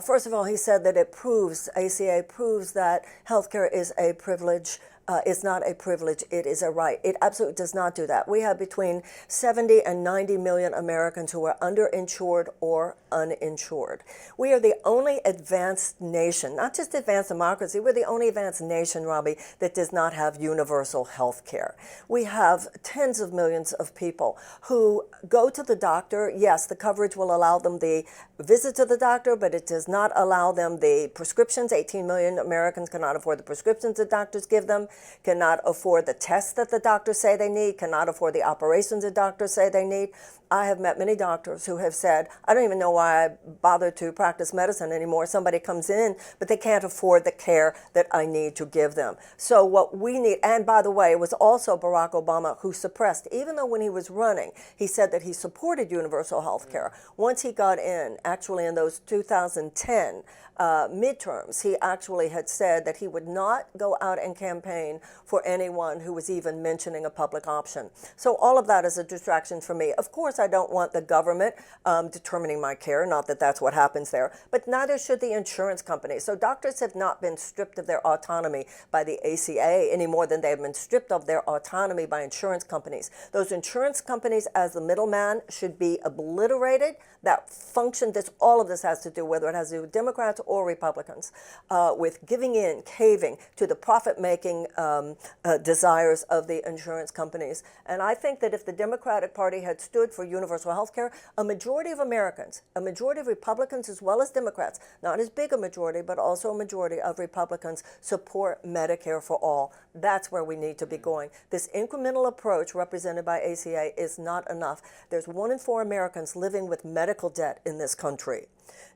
First of all, he said that ACA proves that healthcare is a privilege. It's not a privilege, it is a right. It absolutely does not do that. We have between 70 and 90 million Americans who are underinsured or uninsured. We are the only advanced nation, not just advanced democracy, we're the only advanced nation, Robbie, that does not have universal health care. We have tens of millions of people who go to the doctor. Yes, the coverage will allow them the visit to the doctor, but it does not allow them the prescriptions. 18 million Americans cannot afford the prescriptions that doctors give them, cannot afford the tests that the doctors say they need, cannot afford the operations that doctors say they need. I have met many doctors who have said, I don't even know why I bother to practice medicine anymore. Somebody comes in, but they can't afford the care that I need to give them. So what we need, and by the way, it was also Barack Obama who suppressed, even though when he was running, he said that he supported universal health care. Once he got in, actually in those 2010 midterms, he actually had said that he would not go out and campaign for anyone who was even mentioning a public option. So all of that is a distraction for me. Of course, I don't want the government determining my care, not that that's what happens there, but neither should the insurance companies. So doctors have not been stripped of their autonomy by the ACA any more than they have been stripped of their autonomy by insurance companies. Those insurance companies, as the middleman, should be obliterated. That function, all of this has to do, whether it has to do with Democrats or Republicans, with giving in, caving to the profit-making desires of the insurance companies. And I think that if the Democratic Party had stood for universal health care, a majority of Americans, a majority of Republicans as well as Democrats, not as big a majority, but also a majority of Republicans support Medicare for all. That's where we need to be going. This incremental approach represented by ACA is not enough. There's 1 in 4 Americans living with medical debt in this country.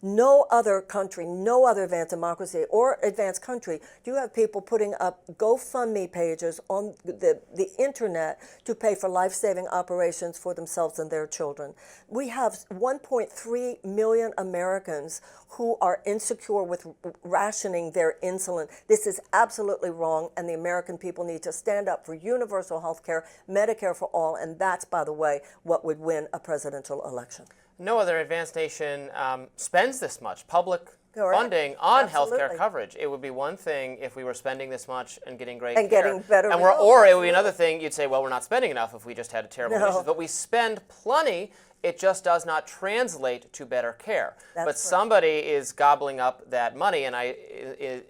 No other country, no other advanced democracy or advanced country, do you have people putting up GoFundMe pages on the internet to pay for life-saving operations for themselves and their children. We have 1.3 million Americans who are insecure with rationing their insulin. This is absolutely wrong, and the American people need to stand up for universal health care, Medicare for all, and that's, by the way, what would win a presidential election. No other advanced nation spends this much public Correct. funding on Absolutely. healthcare coverage. It would be one thing if we were spending this much and getting great And care. getting better and results. or it would be another thing, you'd say, well, we're not spending enough if we just had terrible No. conditions. But we spend plenty. It just does not translate to better care. That's but correct. somebody is gobbling up that money, and I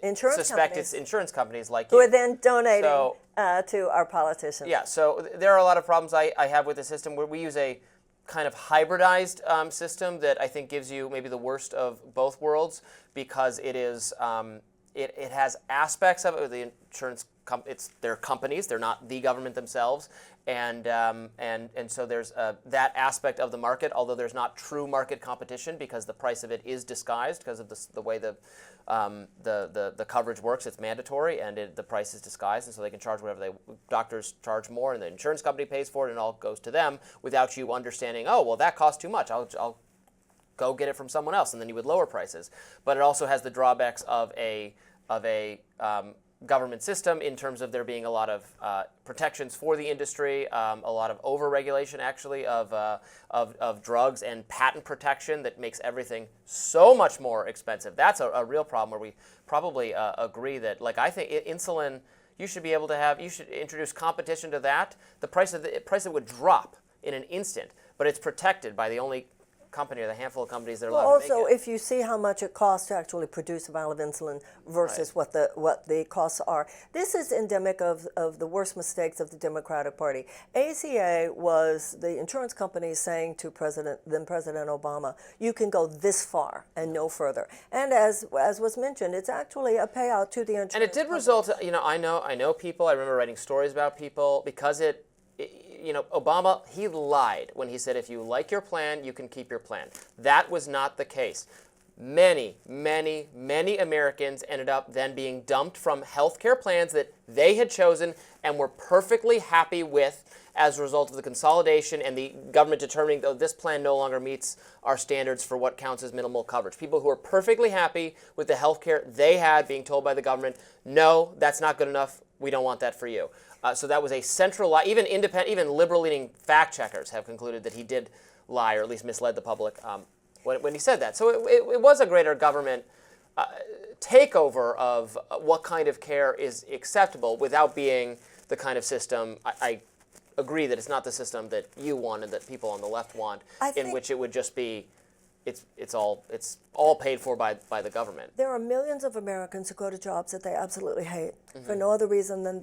Insurance suspect companies. it's insurance companies like Who you. are then donating So- to our politicians. Yeah, so there are a lot of problems I have with the system where we use a kind of hybridized system that I think gives you maybe the worst of both worlds, because it is it has aspects of it. The insurance they're companies, they're not the government themselves, and so there's that aspect of the market. Although there's not true market competition, because the price of it is disguised because of the way the coverage works. It's mandatory, and the price is disguised, and so they can charge whatever doctors charge more, and the insurance company pays for it, and it all goes to them without you understanding. Oh, well, that costs too much. I'll go get it from someone else, and then you would lower prices. But it also has the drawbacks of a government system, in terms of there being a lot of protections for the industry, a lot of over-regulation actually of drugs, and patent protection that makes everything so much more expensive. That's a real problem where we probably agree that, like, I think insulin, you should introduce competition to that. The price of it would drop in an instant, but it's protected by the only company or the handful of companies that are allowed to make it. Also, if you see how much it costs to actually produce a vial of insulin versus what the costs are, this is endemic of the worst mistakes of the Democratic Party. ACA was the insurance companies saying to then President Obama, you can go this far and no further. And as was mentioned, it's actually a payout to the insurance And it did result, I know people, I remember writing stories about people, because Obama, he lied when he said, if you like your plan, you can keep your plan. That was not the case. Many, many, many Americans ended up then being dumped from health care plans that they had chosen and were perfectly happy with as a result of the consolidation and the government determining, though, this plan no longer meets our standards for what counts as minimal coverage. People who were perfectly happy with the health care they had, being told by the government, no, that's not good enough, we don't want that for you. So that was a central lie. Even liberal-leaning fact checkers have concluded that he did lie, or at least misled the public when he said that. So it was a greater government takeover of what kind of care is acceptable without being the kind of system. I agree that it's not the system that you want and that people on the left want, in which it would just be it's all paid for by the government. There are millions of Americans who go to jobs that they absolutely hate for no other reason than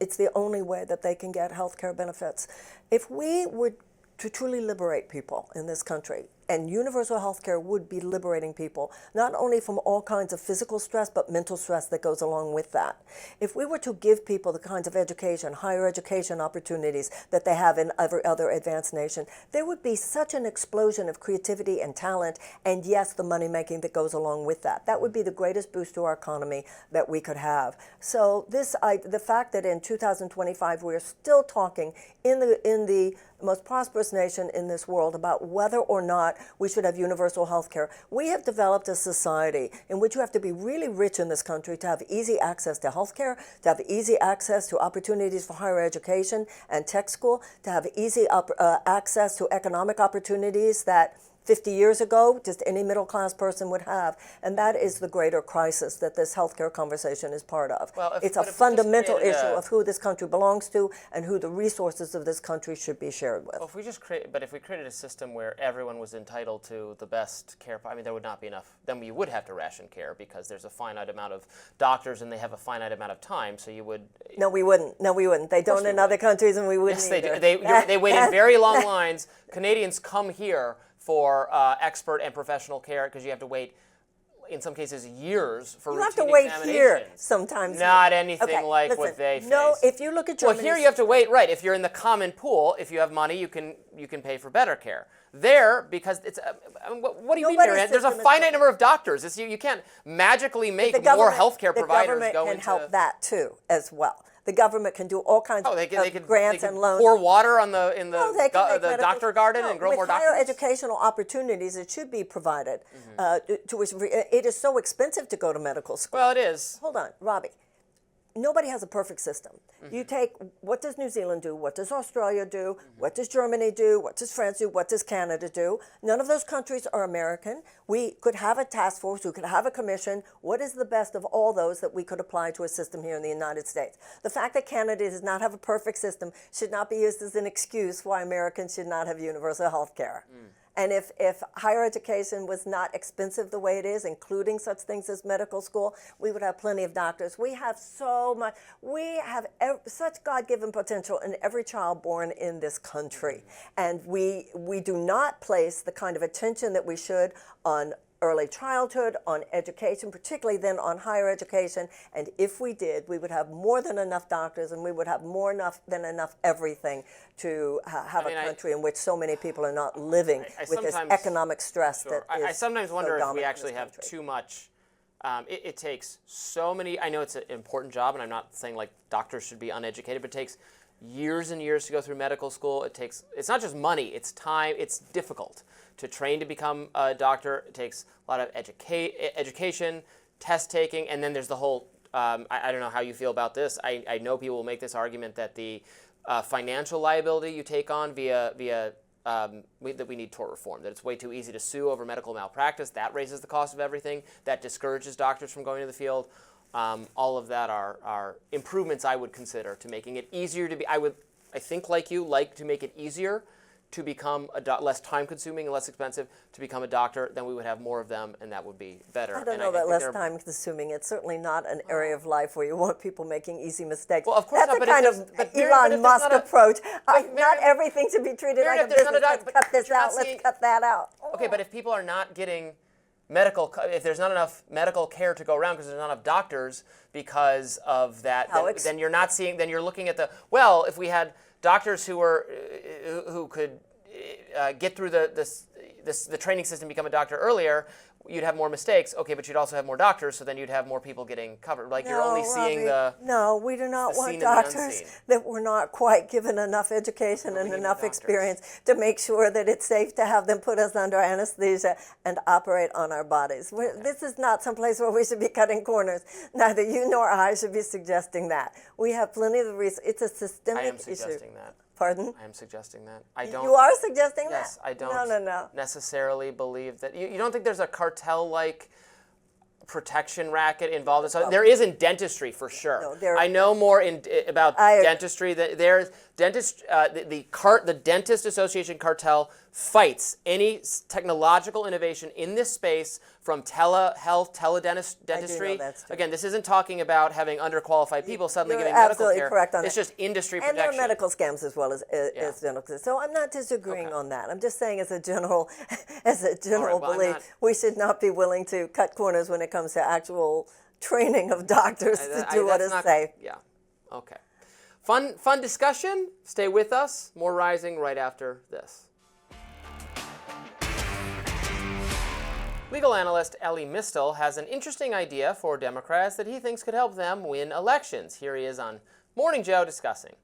it's the only way that they can get health care benefits. If we were to truly liberate people in this country, and universal health care would be liberating people, not only from all kinds of physical stress, but mental stress that goes along with that. If we were to give people the kinds of education, higher education opportunities that they have in every other advanced nation, there would be such an explosion of creativity and talent, and yes, the money making that goes along with that. That would be the greatest boost to our economy that we could have. So the fact that in 2025 we're still talking in the most prosperous nation in this world about whether or not we should have universal health care. We have developed a society in which you have to be really rich in this country to have easy access to health care, to have easy access to opportunities for higher education and tech school, to have easy access to economic opportunities that 50 years ago, just any middle-class person would have. And that is the greater crisis that this healthcare conversation is part of. It's a fundamental issue of who this country belongs to and who the resources of this country should be shared with. Well, if we created a system where everyone was entitled to the best care, there would not be enough. Then we would have to ration care, because there's a finite amount of doctors and they have a finite amount of time, so you would... No, we wouldn't. They don't in other countries, and we wouldn't either. Yes, they do. They wait in very long lines. Canadians come here for expert and professional care, because you have to wait, in some cases, years for routine examinations. You have to wait here sometimes. Not anything like what they face. No, if you look at Germany... Well, here you have to wait, right. If you're in the common pool, if you have money, you can pay for better care. There, because it's... what do you mean there? There's a finite number of doctors. You can't magically make more healthcare providers go into... The government can help that, too, as well. The government can do all kinds of grants and loans. Pour water in the doctor garden and grow more doctors? With higher educational opportunities, it should be provided. To which it is so expensive to go to medical school. Well, it is. Hold on, Robbie. Nobody has a perfect system. You take, what does New Zealand do? What does Australia do? What does Germany do? What does France do? What does Canada do? None of those countries are American. We could have a task force. We could have a commission. What is the best of all those that we could apply to a system here in the United States? The fact that Canada does not have a perfect system should not be used as an excuse why Americans should not have universal health care. And if higher education was not expensive the way it is, including such things as medical school, we would have plenty of doctors. We have so much, we have such God-given potential in every child born in this country. And we do not place the kind of attention that we should on early childhood, on education, particularly then on higher education. And if we did, we would have more than enough doctors, and we would have than enough everything to have a country in which so many people are not living with this economic stress that is I sometimes wonder so if we dominant actually in this have country. too much. It takes so many. I know it's an important job, and I'm not saying like doctors should be uneducated, but it takes years and years to go through medical school. It's not just money, it's time, it's difficult to train to become a doctor. It takes a lot of education, test taking, and then there's the whole, I don't know how you feel about this. I know people will make this argument that the financial liability you take on that we need tort reform, that it's way too easy to sue over medical malpractice. That raises the cost of everything. That discourages doctors from going to the field. All of that are improvements I would consider to making it easier to be. I think like you, like to make it easier to become less time-consuming and less expensive to become a doctor. Then we would have more of them, and that would be better. I don't know about less time-consuming. It's certainly not an area of life where you want people making easy mistakes. Well, of course That's not, a kind of Elon Musk approach. Not everything to be treated like a business. Let's cut this out. Let's cut that out. Okay, but if people are not getting if there's not enough medical care to go around because there's not enough doctors because of that, then you're not seeing. Then you're looking at if we had doctors who could get through the training system, become a doctor earlier, you'd have more mistakes. Okay, but you'd also have more doctors, so then you'd have more people getting covered. Like you're only seeing No, we do not want doctors that were not quite given enough education and enough experience to make sure that it's safe to have them put us under anesthesia and operate on our bodies. This is not some place where we should be cutting corners. Neither you nor I should be suggesting that. We have plenty of reasons. It's a systemic issue. I am suggesting that. Pardon? I am suggesting that. I don't. You are suggesting that? Yes, I don't necessarily believe that. You don't think there's a cartel-like protection racket involved? So there is in dentistry for sure. No, I know more about dentistry. There's the Dentist Association cartel fights any technological innovation in this space, from telehealth, teledentistry. Again, this isn't talking about having underqualified people suddenly getting medical care. Correct on it's just industry and protection. there are medical scams as well as dental. So I'm not disagreeing on that. I'm just saying as a general belief, we should not be willing to cut corners when it comes to actual training of doctors to do what is safe. Yeah. Okay. Fun discussion. Stay with us. More Rising right after this. Legal analyst Elie Mystal has an interesting idea for Democrats that he thinks could help them win elections. Here he is on Morning Joe discussing.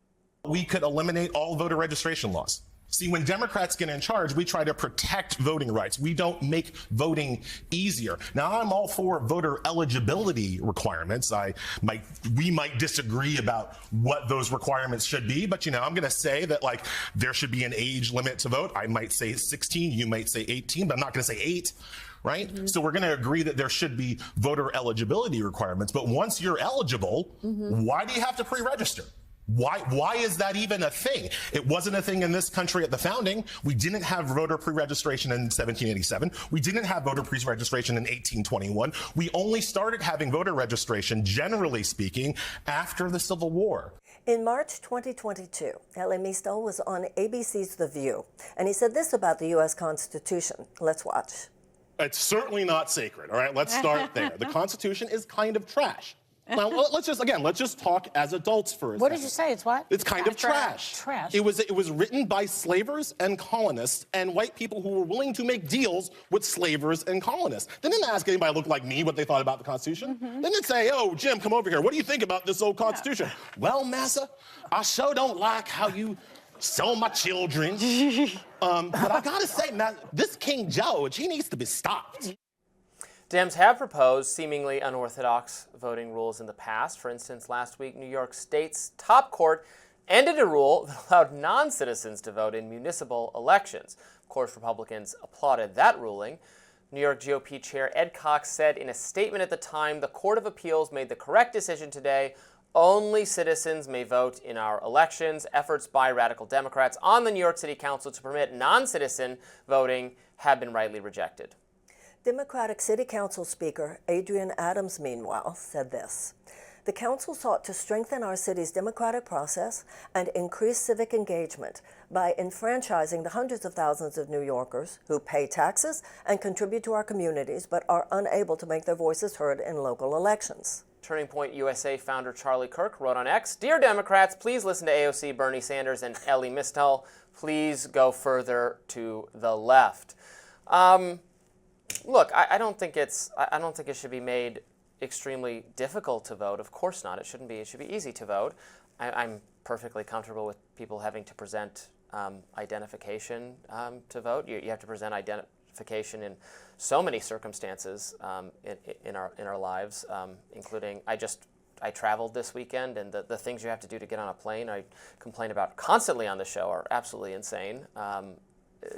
We could eliminate all voter registration laws. See, when Democrats get in charge, we try to protect voting rights. We don't make voting easier. Now, I'm all for voter eligibility requirements. We might disagree about what those requirements should be, but I'm going to say that there should be an age limit to vote. I might say 16, you might say 18, but I'm not going to say 8. Right? Mm-hmm. So we're going to agree that there should be voter eligibility requirements. But once you're eligible, why do you have to pre-register? Why is that even a thing? It wasn't a thing in this country at the founding. We didn't have voter pre-registration in 1787. We didn't have voter pre-registration in 1821. We only started having voter registration, generally speaking, after the Civil War. In March 2022, Elie Mystal was on ABC's The View, and he said this about the U.S. Constitution. Let's watch. It's certainly not sacred, all right? Let's start there. The Constitution is kind of trash. Now, let's just talk as adults for a second. What did you say? It's what? It's kind of trash. Trash. It was written by slavers and colonists and white people who were willing to make deals with slavers and colonists. They didn't ask anybody who looked like me what they thought about the Constitution. They didn't say, "Oh, Jim, come over here. What do you think about this old Constitution?" Well, massa, I sure don't like how you sell my children. But I gotta say, man, this King George, he needs to be stopped. Dems have proposed seemingly unorthodox voting rules in the past. For instance, last week, New York State's top court ended a rule that allowed non-citizens to vote in municipal elections. Of course, Republicans applauded that ruling. New York GOP Chair Ed Cox said in a statement at the time, the Court of Appeals made the correct decision today, Only citizens may vote in our elections. Efforts by radical Democrats on the New York City Council to permit non-citizen voting have been rightly rejected. Democratic City Council Speaker Adrienne Adams, meanwhile, said this. The council sought to strengthen our city's democratic process and increase civic engagement by enfranchising the hundreds of thousands of New Yorkers who pay taxes and contribute to our communities but are unable to make their voices heard in local elections. Turning Point USA founder Charlie Kirk wrote on X, Dear Democrats, please listen to AOC, Bernie Sanders, and Elie Mystal. Please go further to the left. Look, I don't think it should be made extremely difficult to vote. Of course not. It shouldn't be. It should be easy to vote. I'm perfectly comfortable with people having to present identification to vote. You have to present identification in so many circumstances in our lives, including I traveled this weekend, and the things you have to do to get on a plane I complain about constantly on the show are absolutely insane.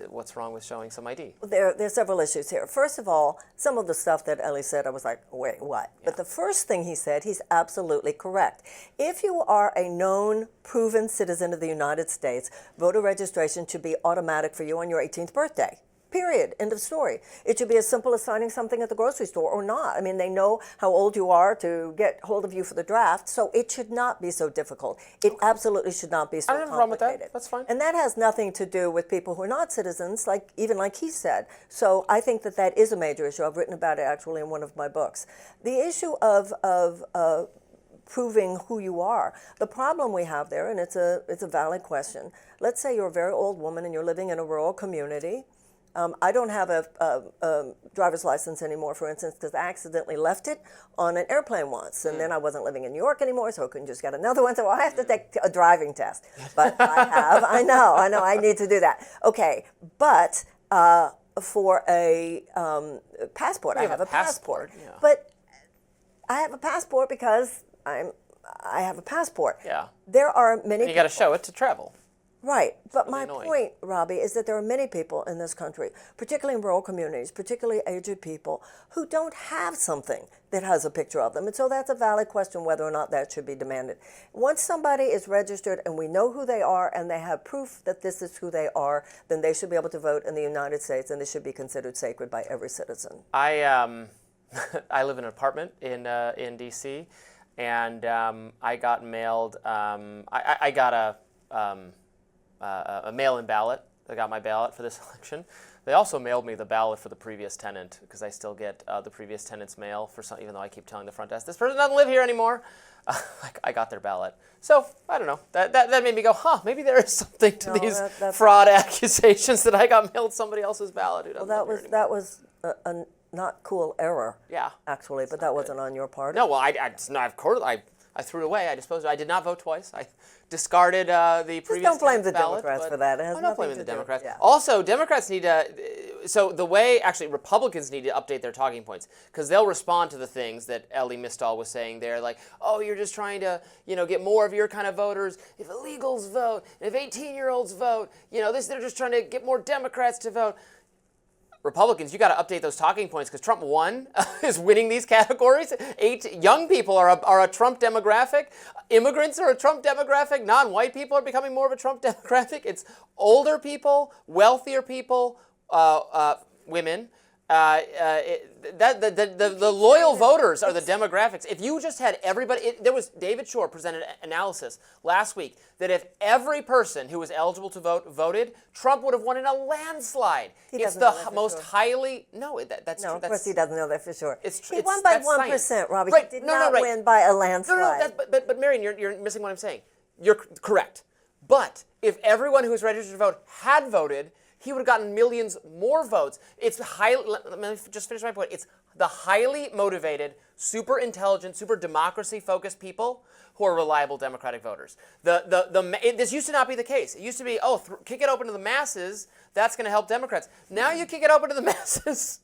What's wrong with showing some ID? There's several issues here. First of all, some of the stuff that Elie said, I was like, wait, what? Yeah. But the first thing he said, he's absolutely correct. If you are a known, proven citizen of the United States, voter registration should be automatic for you on your 18th birthday. Period. End of story. It should be as simple as signing something at the grocery store or not. I mean, they know how old you are to get hold of you for the draft, so it should not be so difficult. It absolutely should not be so complicated. I don't have a problem with that. That's fine. And that has nothing to do with people who are not citizens, like he said. So I think that is a major issue. I've written about it actually in one of my books. The issue of proving who you are. The problem we have there, and it's a valid question. Let's say you're a very old woman and you're living in a rural community. I don't have a driver's license anymore, for instance, because I accidentally left it on an airplane once, and then I wasn't living in New York anymore, so I couldn't just get another one. So I have to take a driving test. But I have. I know. I need to do that. Okay, but for a passport, I have a passport. Yeah. But I have a passport because I have a passport. Yeah. There are many. And you got to show it to travel. Right, but really my annoying. point, Robbie, is that there are many people in this country, particularly in rural communities, particularly aged people, who don't have something that has a picture of them. And so that's a valid question whether or not that should be demanded. Once somebody is registered and we know who they are and they have proof that this is who they are, then they should be able to vote in the United States, and they should be considered sacred by every citizen. I live in an apartment in D.C., and I got mailed. I got a mail-in ballot. I got my ballot for this election. They also mailed me the ballot for the previous tenant, because I still get the previous tenant's mail for some, even though I keep telling the front desk, this person doesn't live here anymore. I got their ballot. So, I don't know. That made me go, maybe there is something to these fraud accusations that I got mailed somebody else's ballot who doesn't live here anymore. That was a not cool error, yeah, actually, but that wasn't on your part. No, well, I threw it away. I disposed of it. I did not vote twice. I discarded the previous Just don't blame the ballot, Democrats for that. It has I'm not nothing blaming to the do. Democrats. Yeah. Also, Democrats need to, Republicans need to update their talking points, because they'll respond to the things that Elie Mystal was saying there, like, oh, you're just trying to, get more of your kind of voters. If illegals vote, and if 18-year-olds vote, they're just trying to get more Democrats to vote. Republicans, you got to update those talking points, because Trump is winning these categories. Young people are a Trump demographic. Immigrants are a Trump demographic. Non-white people are becoming more of a Trump demographic. It's older people, wealthier people, women. The loyal voters are the demographics. If you just had everybody, David Shore presented an analysis last week that if every person who was eligible to vote voted, Trump would have won in a landslide. It's the most highly that's no, true. of course he doesn't know that for sure. He won by 1%, Robbie. Right. He did not win by a landslide. But Marion, you're missing what I'm saying. You're correct. But if everyone who was registered to vote had voted, he would have gotten millions more votes. Let me just finish my point. It's the highly motivated, super intelligent, super democracy-focused people who are reliable Democratic voters. This used to not be the case. It used to be, kick it open to the masses. That's going to help Democrats. Now you kick it open to the masses.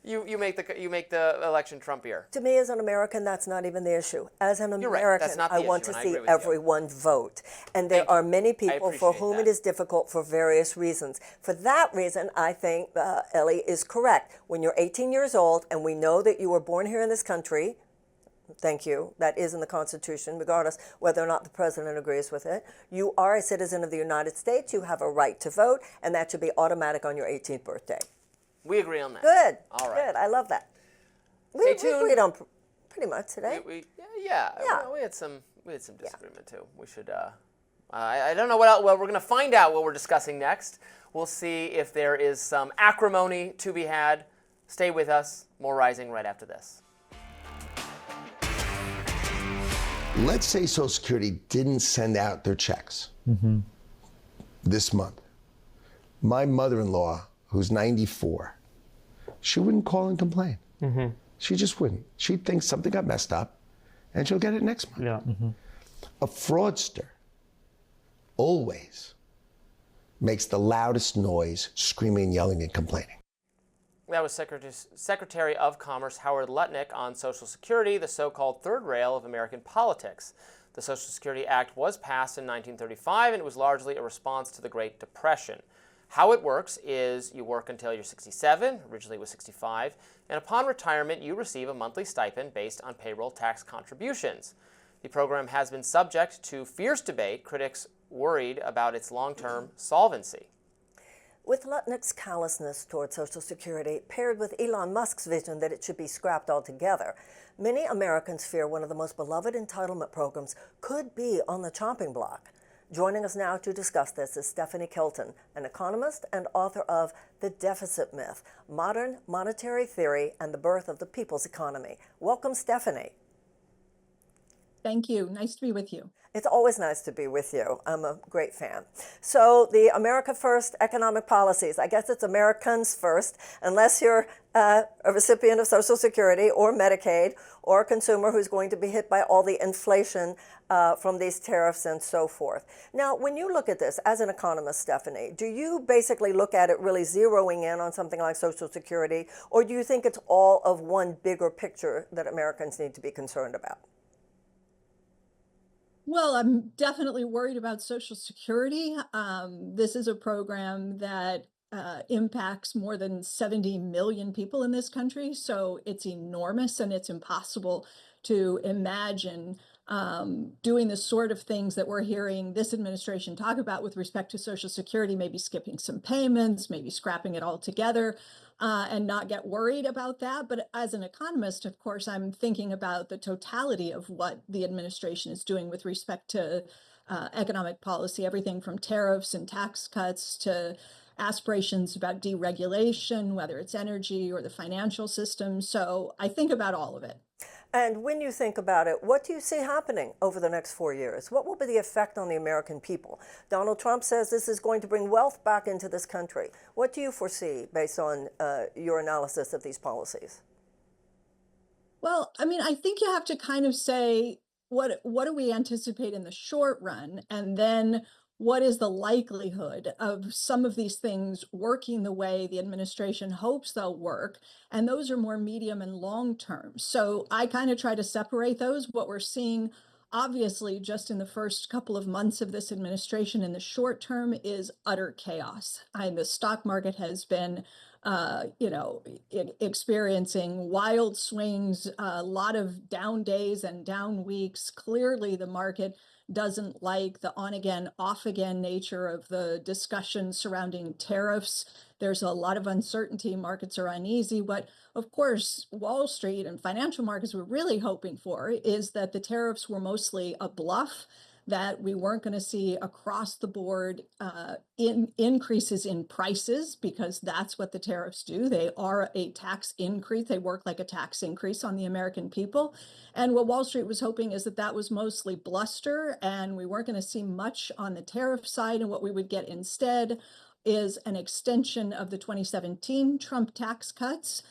You make the election Trumpier. To me, as an American, that's not even the issue. As an American, I want to see everyone vote. And there are many people for whom it is difficult for various reasons. For that reason, I think Elie is correct. When you're 18 years old and we know that you were born here in this country, Thank you. That is in the Constitution, regardless whether or not the president agrees with it. You are a citizen of the United States. You have a right to vote, and that should be automatic on your 18th birthday. We agree on that. Good. All right. Good. I love that. Stay We tuned. agreed on pretty much today. Yeah. Yeah. We had some disagreement too. We should. I don't know what else. Well, we're going to find out what we're discussing next. We'll see if there is some acrimony to be had. Stay with us. More Rising right after this. Let's say Social Security didn't send out their checks this month. My mother-in-law, who's 94, she wouldn't call and complain. She just wouldn't. She'd think something got messed up, and she'll get it next month. Yeah. A fraudster always makes the loudest noise, screaming, yelling, and complaining. That was Secretary of Commerce Howard Lutnick on Social Security, the so-called third rail of American politics. The Social Security Act was passed in 1935, and it was largely a response to the Great Depression. How it works is you work until you're 67, originally it was 65, and upon retirement you receive a monthly stipend based on payroll tax contributions. The program has been subject to fierce debate, critics worried about its long-term solvency. With Lutnick's callousness toward Social Security, paired with Elon Musk's vision that it should be scrapped altogether, many Americans fear one of the most beloved entitlement programs could be on the chopping block. Joining us now to discuss this is Stephanie Kelton, an economist and author of The Deficit Myth, Modern Monetary Theory and the Birth of the People's Economy. Welcome, Stephanie. Thank you. Nice to be with you. It's always nice to be with you. I'm a great fan. So the America First economic policies, I guess it's Americans first, unless you're a recipient of Social Security or Medicaid or a consumer who's going to be hit by all the inflation from these tariffs and so forth. Now, when you look at this as an economist, Stephanie, do you basically look at it really zeroing in on something like Social Security, or do you think it's all of one bigger picture that Americans need to be concerned about? Well, I'm definitely worried about Social Security. This is a program that impacts more than 70 million people in this country. So it's enormous, and it's impossible to imagine doing the sort of things that we're hearing this administration talk about with respect to Social Security, maybe skipping some payments, maybe scrapping it altogether. And not get worried about that. But as an economist, of course, I'm thinking about the totality of what the administration is doing with respect to economic policy, everything from tariffs and tax cuts to aspirations about deregulation, whether it's energy or the financial system. So I think about all of it. And when you think about it, what do you see happening over the next 4 years? What will be the effect on the American people? Donald Trump says this is going to bring wealth back into this country. What do you foresee based on your analysis of these policies? Well, I mean, I think you have to kind of say, what do we anticipate in the short run? And then what is the likelihood of some of these things working the way the administration hopes they'll work? And those are more medium and long term. So I kind of try to separate those. What we're seeing, obviously, just in the first couple of months of this administration in the short term is utter chaos. The stock market has been experiencing wild swings, a lot of down days and down weeks. Clearly, the market doesn't like the on-again, off-again nature of the discussion surrounding tariffs. There's a lot of uncertainty. Markets are uneasy. What, of course, Wall Street and financial markets were really hoping for is that the tariffs were mostly a bluff, that we weren't going to see across the board increases in prices, because that's what the tariffs do. They are a tax increase. They work like a tax increase on the American people. And what Wall Street was hoping is that that was mostly bluster, and we weren't going to see much on the tariff side. And what we would get instead is an extension of the 2017 Trump tax cuts,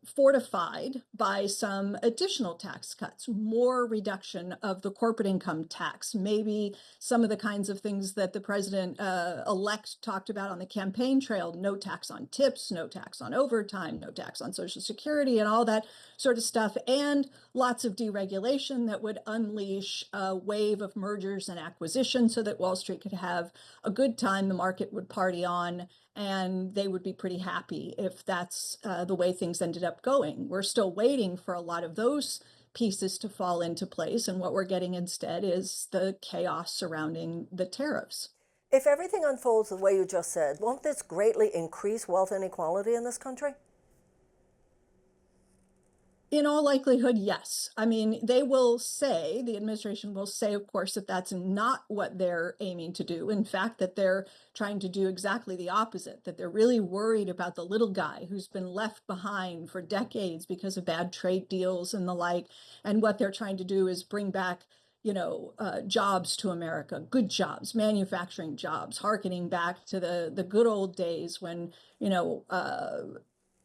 fortified by some additional tax cuts, more reduction of the corporate income tax, maybe some of the kinds of things that the president-elect talked about on the campaign trail: no tax on tips, no tax on overtime, no tax on Social Security, and all that sort of stuff, and lots of deregulation that would unleash a wave of mergers and acquisitions so that Wall Street could have a good time, the market would party on, and they would be pretty happy if that's the way things ended up going. We're still waiting for a lot of those pieces to fall into place. And what we're getting instead is the chaos surrounding the tariffs. If everything unfolds the way you just said, won't this greatly increase wealth inequality in this country? In all likelihood, yes. I mean, they will say, the administration will say, of course, that that's not what they're aiming to do. In fact, that they're trying to do exactly the opposite, that they're really worried about the little guy who's been left behind for decades because of bad trade deals and the like. And what they're trying to do is bring back, jobs to America, good jobs, manufacturing jobs, hearkening back to the good old days when,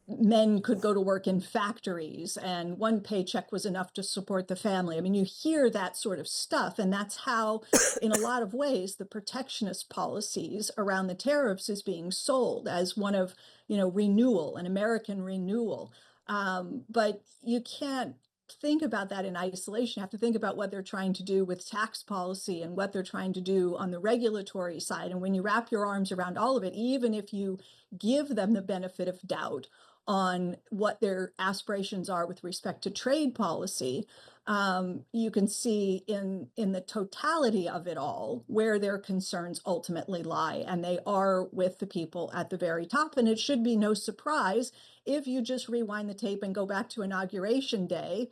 men could go to work in factories and one paycheck was enough to support the family. I mean, you hear that sort of stuff, and that's how, in a lot of ways, the protectionist policies around the tariffs is being sold as one of, renewal, an American renewal. But you can't think about that in isolation. You have to think about what they're trying to do with tax policy and what they're trying to do on the regulatory side. And when you wrap your arms around all of it, even if you give them the benefit of doubt on what their aspirations are with respect to trade policy, you can see in the totality of it all where their concerns ultimately lie, and they are with the people at the very top. And it should be no surprise if you just rewind the tape and go back to Inauguration Day.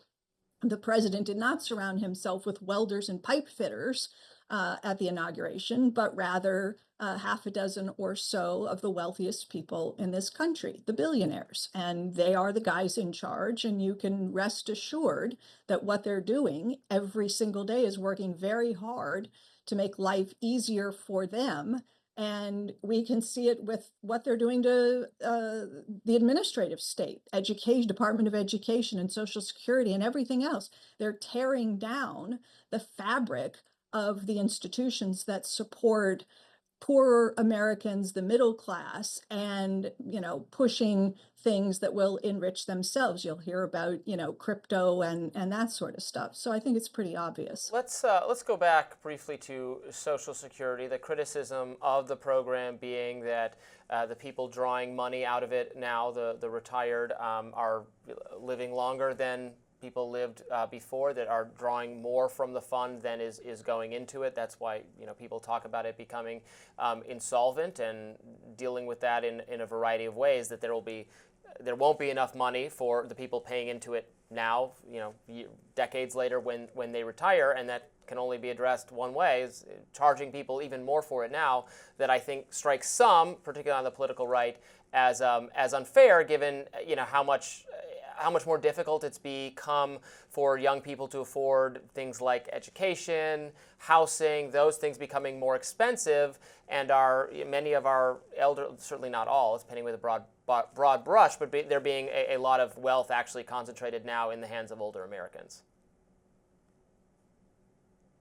The president did not surround himself with welders and pipe fitters at the inauguration, but rather half a dozen or so of the wealthiest people in this country, the billionaires. And they are the guys in charge. And you can rest assured that what they're doing every single day is working very hard to make life easier for them. And we can see it with what they're doing to the administrative state, education, Department of Education and Social Security and everything else. They're tearing down the fabric of the institutions that support poor Americans, the middle class, and pushing things that will enrich themselves. You'll hear about crypto and that sort of stuff. So I think it's pretty obvious. Let's go back briefly to Social Security. The criticism of the program being that the people drawing money out of it now, the retired, are living longer than people lived before, that are drawing more from the fund than is going into it. That's why people talk about it becoming insolvent, and dealing with that in a variety of ways, that there won't be enough money for the people paying into it now, decades later when they retire, and that can only be addressed one way, is charging people even more for it now, that I think strikes some, particularly on the political right, as unfair, given how much more difficult it's become for young people to afford things like education, housing, those things becoming more expensive, and many of our elder, certainly not all, it's painting with a broad brush, but there being a lot of wealth actually concentrated now in the hands of older Americans.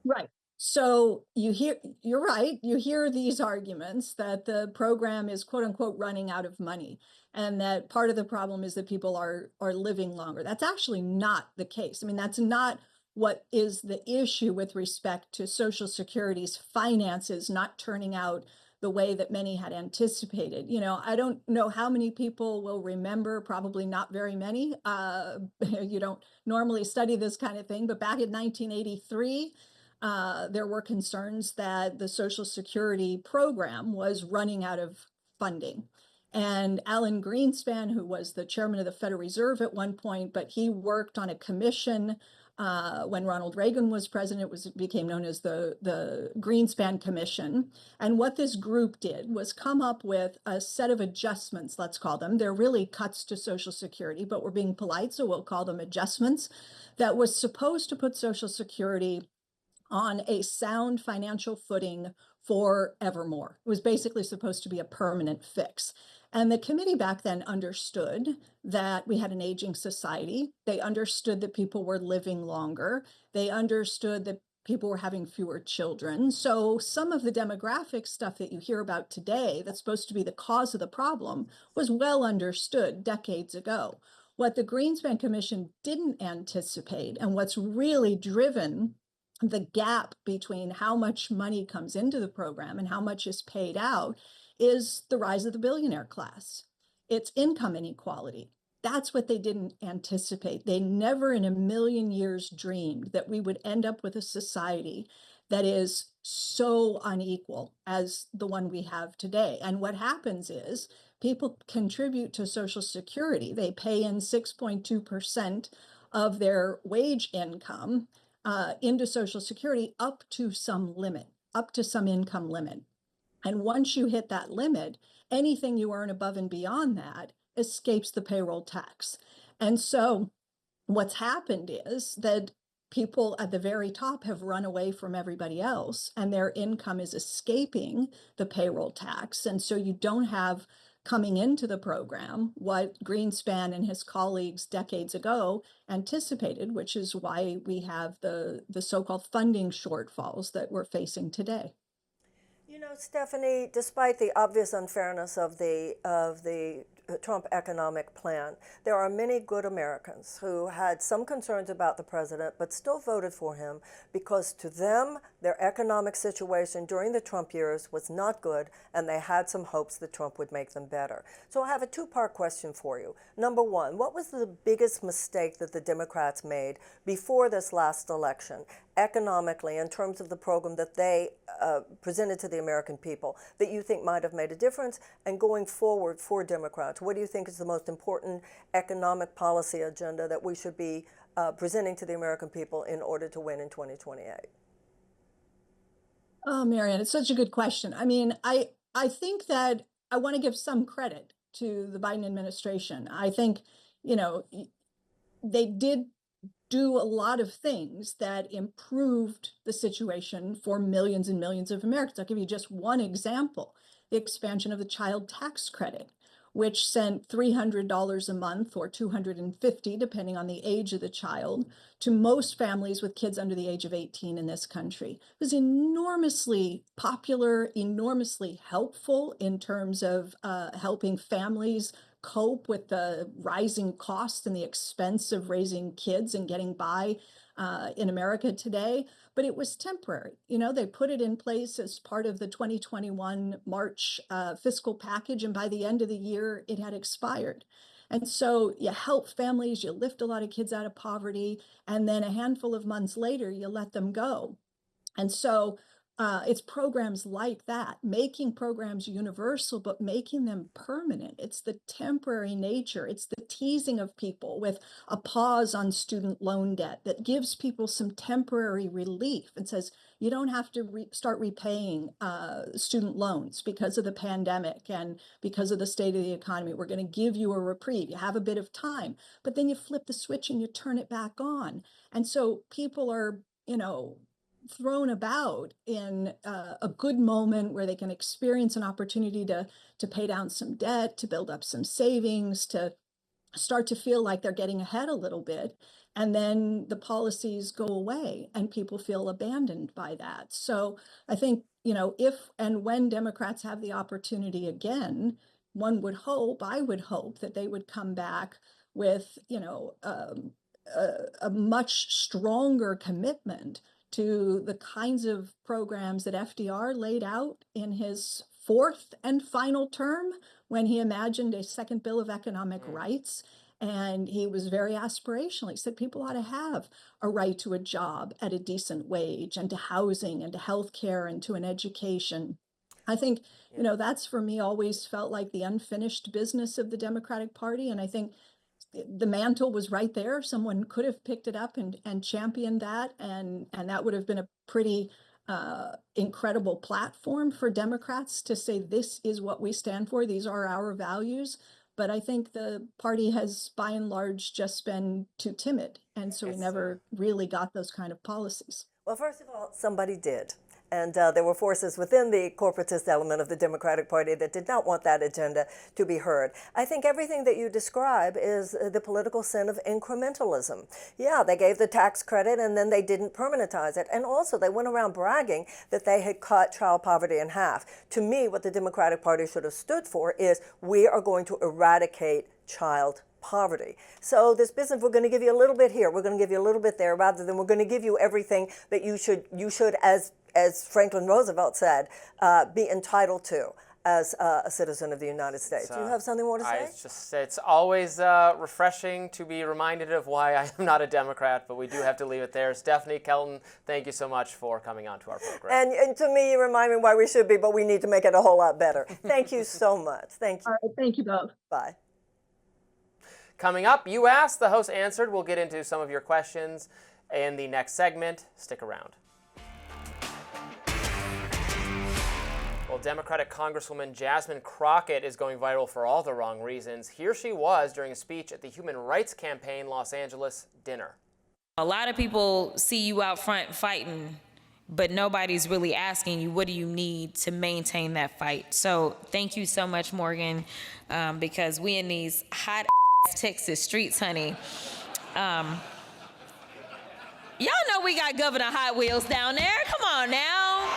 Right. So you're right. You hear these arguments that the program is quote unquote running out of money, and that part of the problem is that people are living longer. That's actually not the case. I mean, that's not what is the issue with respect to Social Security's finances not turning out the way that many had anticipated. I don't know how many people will remember, probably not very many. You don't normally study this kind of thing, but back in 1983, there were concerns that the Social Security program was running out of funding. And Alan Greenspan, who was the chairman of the Federal Reserve at one point, but he worked on a commission when Ronald Reagan was president. It became known as the Greenspan Commission. And what this group did was come up with a set of adjustments, let's call them. They're really cuts to Social Security, but we're being polite, so we'll call them adjustments, that was supposed to put Social Security on a sound financial footing forevermore. It was basically supposed to be a permanent fix. And the committee back then understood that we had an aging society. They understood that people were living longer. They understood that people were having fewer children. So some of the demographic stuff that you hear about today that's supposed to be the cause of the problem was well understood decades ago. What the Greenspan Commission didn't anticipate, and what's really driven the gap between how much money comes into the program and how much is paid out, is the rise of the billionaire class. It's income inequality. that's what they didn't anticipate. They never in a million years dreamed that we would end up with a society that is so unequal as the one we have today. And what happens is people contribute to Social Security. They pay in 6.2% of their wage income into Social Security up to some limit, up to some income limit. And once you hit that limit, anything you earn above and beyond that escapes the payroll tax. And so what's happened is that people at the very top have run away from everybody else, and their income is escaping the payroll tax. And so you don't have coming into the program what Greenspan and his colleagues decades ago anticipated, which is why we have the so-called funding shortfalls that we're facing today. You know, Stephanie, despite the obvious unfairness of the Trump economic plan, there are many good Americans who had some concerns about the president but still voted for him because to them, their economic situation during the Trump years was not good and they had some hopes that Trump would make them better. So I have a two-part question for you. Number one, what was the biggest mistake that the Democrats made before this last election, economically, in terms of the program that they presented to the American people, that you think might have made a difference? And going forward for Democrats, what do you think is the most important economic policy agenda that we should be presenting to the American people in order to win in 2028? Oh, Marianne, it's such a good question. I mean, I think that I want to give some credit to the Biden administration. I think, you know, they did do a lot of things that improved the situation for millions and millions of Americans. I'll give you just one example: the expansion of the child tax credit, which sent $300 a month or $250, depending on the age of the child, to most families with kids under the age of 18 in this country. It was enormously popular, enormously helpful in terms of helping families cope with the rising costs and the expense of raising kids and getting by in America today. But it was temporary. You know, they put it in place as part of the 2021 March fiscal package, and by the end of the year, it had expired. And so you help families, you lift a lot of kids out of poverty, and then a handful of months later, you let them go. And so it's programs like that, making programs universal, but making them permanent. It's the temporary nature. It's the teasing of people with a pause on student loan debt that gives people some temporary relief and says, you don't have to start repaying student loans because of the pandemic and because of the state of the economy. We're going to give you a reprieve. You have a bit of time, but then you flip the switch and you turn it back on. And so people are, you know, thrown about in a good moment where they can experience an opportunity to pay down some debt, to build up some savings, to start to feel like they're getting ahead a little bit. And then the policies go away and people feel abandoned by that. So I think, you know, if and when Democrats have the opportunity again, one would hope, I would hope that they would come back with, you know, a much stronger commitment to the kinds of programs that FDR laid out in his fourth and final term when he imagined a second Bill of Economic Rights. And he was very aspirational. He said people ought to have a right to a job at a decent wage and to housing and to health care and to an education. I think, you know, that's for me always felt like the unfinished business of the Democratic Party. And I think the mantle was right there. Someone could have picked it up and championed that. And that would have been a pretty incredible platform for Democrats to say, this is what we stand for. These are our values. But I think the party has, by and large, just been too timid. And so we never really got those kind of policies. Well, first of all, somebody did. And there were forces within the corporatist element of the Democratic Party that did not want that agenda to be heard. I think everything that you describe is the political sin of incrementalism. Yeah, they gave the tax credit and then they didn't permanentize it. And also they went around bragging that they had cut child poverty in half. To me, what the Democratic Party should have stood for is we are going to eradicate child poverty. So this business, we're going to give you a little bit here, we're going to give you a little bit there, rather than we're going to give you everything that you should, as Franklin Roosevelt said, be entitled to. as a citizen of the United States. Do you have something more to say? It's always refreshing to be reminded of why I am not a Democrat, but we do have to leave it there. Stephanie Kelton, thank you so much for coming on to our program. And to me, you remind me why we should be, but we need to make it a whole lot better. Thank you so much. Thank you. All right, thank you both. Bye. Coming up, You Asked, the host answered. We'll get into some of your questions in the next segment. Stick around. Well, Democratic Congresswoman Jasmine Crockett is going viral for all the wrong reasons. Here she was during a speech at the Human Rights Campaign Los Angeles dinner. A lot of people see you out front fighting, but nobody's really asking you, what do you need to maintain that fight? So thank you so much, Morgan, because we in these hot Texas streets, honey. Y'all know we got Governor Hot Wheels down there. Come on now.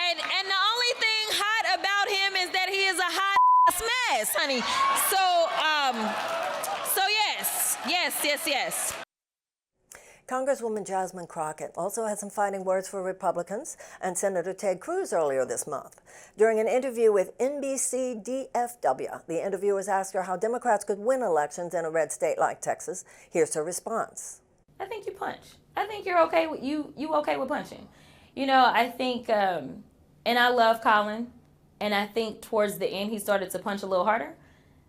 And the only thing hot about him is that he is a hot mess, honey. So yes. Congresswoman Jasmine Crockett also had some fighting words for Republicans and Senator Ted Cruz earlier this month. During an interview with NBC DFW, the interviewers asked her how Democrats could win elections in a red state like Texas. Here's her response. I think you punch. I think you're okay with you okay with punching. You know, I think, and I love Colin, and I think towards the end he started to punch a little harder.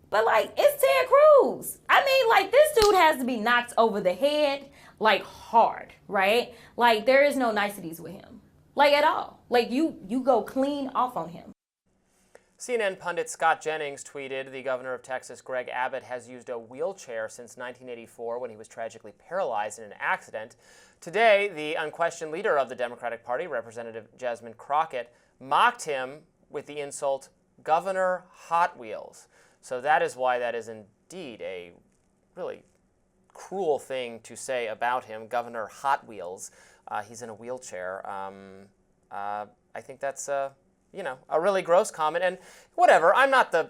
But like, it's Ted Cruz. I mean, like, this dude has to be knocked over the head, like, hard, right? Like, there is no niceties with him, like, at all. Like, you go clean off on him. CNN pundit Scott Jennings tweeted, the governor of Texas, Greg Abbott, has used a wheelchair since 1984 when he was tragically paralyzed in an accident. Today, the unquestioned leader of the Democratic Party, Representative Jasmine Crockett, mocked him with the insult, Governor Hot Wheels. So that is why that is indeed a really cruel thing to say about him, Governor Hot Wheels. He's in a wheelchair. I think that's a really gross comment. And whatever, I'm not the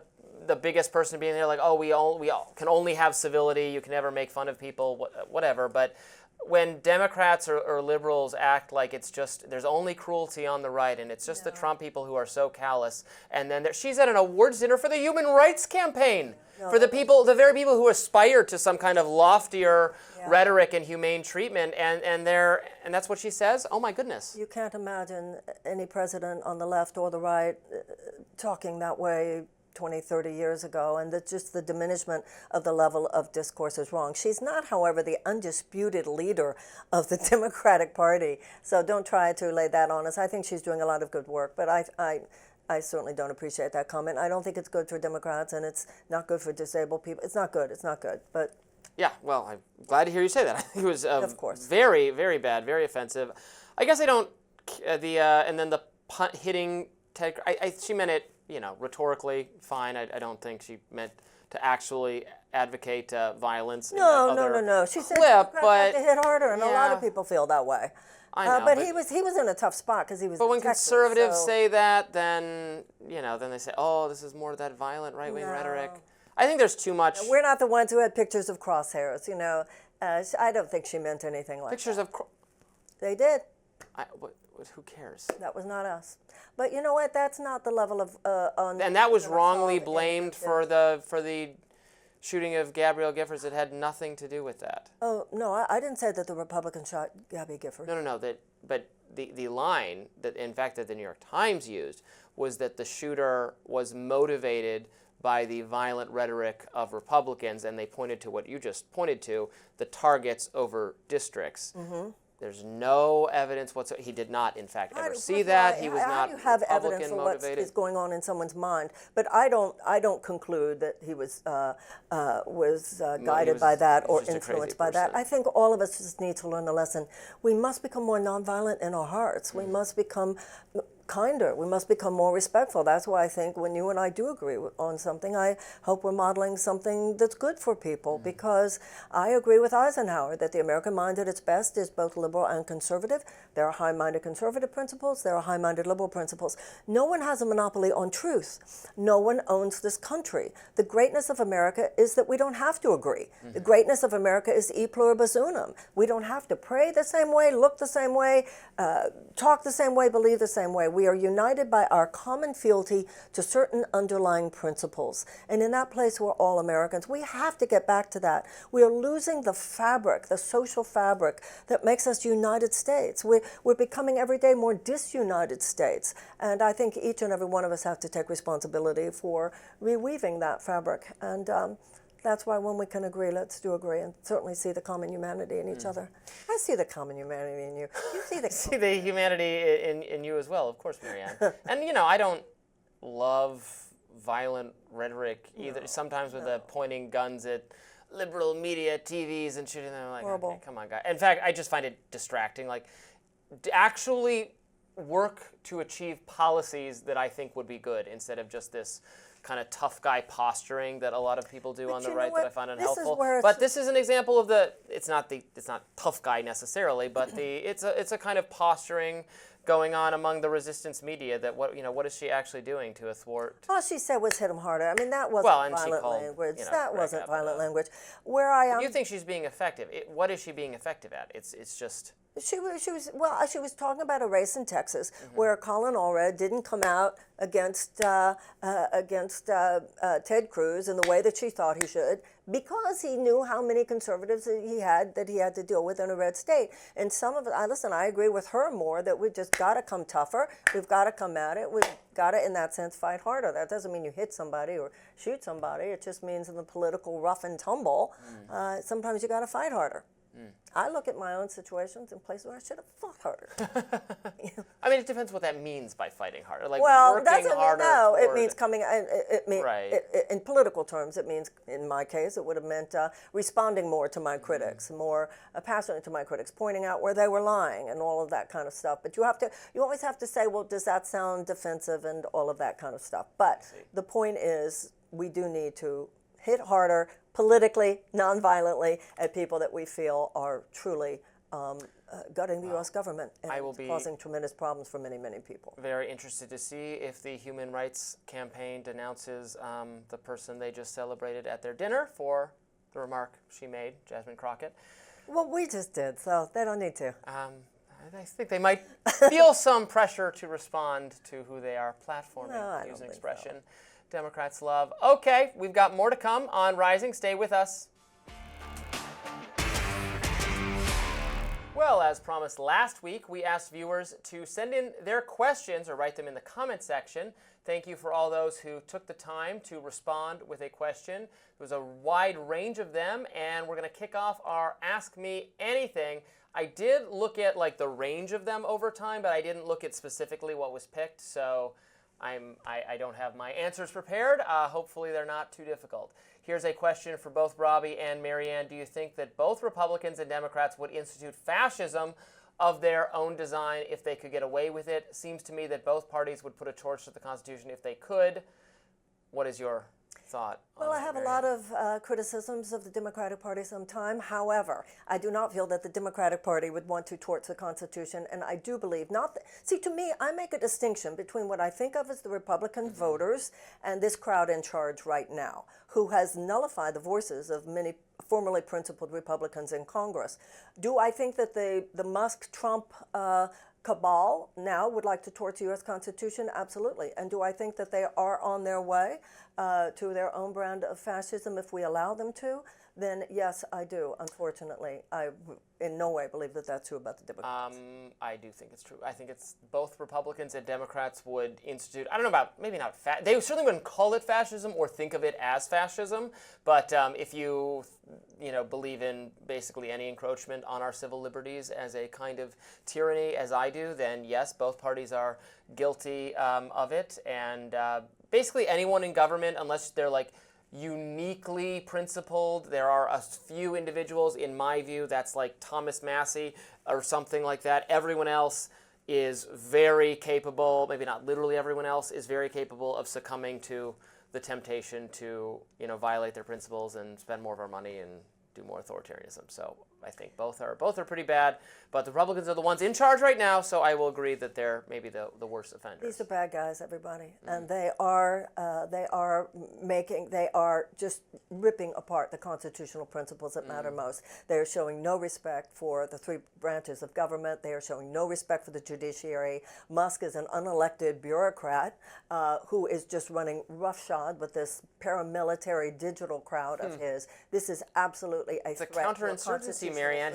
biggest person to be in there like, oh, we all can only have civility. You can never make fun of people, whatever. But when Democrats or liberals act like it's just, there's only cruelty on the right, and it's just the Trump people who are so callous, and then she's at an awards dinner for the Human Rights Campaign, for the very people who aspire to some kind of loftier rhetoric and humane treatment, and that's what she says? Oh my goodness. You can't imagine any president on the left or the right talking that way 20, 30 years ago, and just the diminishment of the level of discourse is wrong. She's not, however, the undisputed leader of the Democratic Party, so don't try to lay that on us. I think she's doing a lot of good work, but I certainly don't appreciate that comment. I don't think it's good for Democrats, and it's not good for disabled people. It's not good, but... Yeah, well, I'm glad to hear you say that. I think it was of course. Very, very bad, very offensive. I guess I don't, and then the punt hitting, she meant it, rhetorically, fine. I don't think she meant to actually advocate violence. No. She said Democrats have to hit harder, and a lot of people feel that way. I know, but he was in a tough spot because he was. But when Texas, conservatives say that, then then they say, oh, this is more of that violent right-wing rhetoric. I think there's too much. We're not the ones who had pictures of crosshairs. I don't think she meant anything like pictures that. They did. Who cares? That was not us. But you know what? That's not the level of. And that was wrongly blamed for the shooting of Gabrielle Giffords. It had nothing to do with that. Oh no, I didn't say that the Republicans shot Gabby Giffords. No. But the line that, in fact, that the New York Times used was that the shooter was motivated by the violent rhetoric of Republicans, and they pointed to what you just pointed to, the targets over districts. Mm-hmm. There's no evidence whatsoever. He did not, in fact, ever see that. He was not Republican motivated. I have evidence for what is going on in someone's mind, but I don't conclude that he was guided by that or influenced by that. I think all of us just need to learn the lesson. We must become more nonviolent in our hearts. We must become kinder. We must become more respectful. That's why I think when you and I do agree on something, I hope we're modeling something that's good for people, because I agree with Eisenhower that the American mind at its best is both liberal and conservative. There are high-minded conservative principles. There are high-minded liberal principles. No one has a monopoly on truth. No one owns this country. The greatness of America is that we don't have to agree. Mm-hmm. The greatness of America is e pluribus unum. We don't have to pray the same way, look the same way, talk the same way, believe the same way. we are united by our common fealty to certain underlying principles. And in that place, we're all Americans. We have to get back to that. We are losing the fabric, the social fabric that makes us United States. We're becoming every day more disunited states. And I think each and every one of us have to take responsibility for reweaving that fabric. And that's why when we can agree, let's do agree and certainly see the common humanity in each other. I see the common humanity in you. You see the see the humanity in you as well, of course, Marianne. And I don't love violent rhetoric either. Sometimes with the pointing guns at liberal media, TVs, and shooting them. I'm like, horrible. Okay, come on, guys. In fact, I just find it distracting. Like, to actually work to achieve policies that I think would be good instead of just this kind of tough guy posturing that a lot of people do on the right that I find unhelpful. But this is an example of it's not tough guy necessarily, but it's a kind of posturing going on among the resistance media that what is she actually doing to thwart? All she said was hit him harder. I mean, that wasn't violent language. That wasn't violent language. Where I am. You think she's being effective? What is she being effective at? It's just. She was talking about a race in Texas where Colin Allred didn't come out against Ted Cruz in the way that she thought he should because he knew how many conservatives he had to deal with in a red state. And some of it, I agree with her more that we've just got to come tougher. We've got to come at it. We've got to, in that sense, fight harder. That doesn't mean you hit somebody or shoot somebody. It just means in the political rough and tumble, sometimes you got to fight harder. I look at my own situations in places where I should have fought harder. I mean, it depends what that means by fighting harder. Like working harder. No, it means coming. In political terms, it means, in my case, it would have meant responding more to my critics, more passionate to my critics, pointing out where they were lying and all of that kind of stuff. But you always have to say, well, does that sound defensive and all of that kind of stuff. But the point is, we do need to hit harder politically, non-violently, at people that we feel are truly gutting the U.S. government and causing tremendous problems for many, many people. Very interested to see if the Human Rights Campaign denounces the person they just celebrated at their dinner for the remark she made, Jasmine Crockett. Well, we just did, so they don't need to. I think they might feel some pressure to respond to who they are platforming, use an expression. So. Democrats love. Okay, we've got more to come on Rising. Stay with us. Well, as promised last week, we asked viewers to send in their questions or write them in the comment section. Thank you for all those who took the time to respond with a question. There was a wide range of them, and we're going to kick off our Ask Me Anything. I did look at the range of them over time, but I didn't look at specifically what was picked, so I don't have my answers prepared. Hopefully they're not too difficult. Here's a question for both Robbie and Marianne. Do you think that both Republicans and Democrats would institute fascism of their own design if they could get away with it? Seems to me that both parties would put a torch to the Constitution if they could. What is your thought? Well, I have a lot of criticisms of the Democratic Party sometimes. However, I do not feel that the Democratic Party would want to torch the Constitution, and I do believe not. See, to me, I make a distinction between what I think of as the Republican voters and this crowd in charge right now, who has nullified the voices of many formerly principled Republicans in Congress. Do I think that the Musk-Trump cabal now would like to torch the U.S. Constitution? Absolutely. And do I think that they are on their way to their own brand of fascism if we allow them to? Then yes, I do. Unfortunately, I in no way believe that that's true about the Democrats. I do think it's true. I think it's both Republicans and Democrats would institute, I don't know about, maybe not, they certainly wouldn't call it fascism or think of it as fascism, but if you believe in basically any encroachment on our civil liberties as a kind of tyranny, as I do, then yes, both parties are guilty of it, and basically anyone in government, unless they're uniquely principled. There are a few individuals, in my view, that's like Thomas Massey or something like that. Everyone else is very capable, maybe not literally everyone else, is very capable of succumbing to the temptation to, violate their principles and spend more of our money and do more authoritarianism. So I think both are pretty bad, but the Republicans are the ones in charge right now, so I will agree that they're maybe the worst offenders. These are bad guys, everybody, and they are just ripping apart the constitutional principles that matter most. They are showing no respect for the three branches of government. They are showing no respect for the judiciary. Musk is an unelected bureaucrat who is just running roughshod with this paramilitary digital crowd of his. This is absolutely a threat to counterinsurgency, Marianne.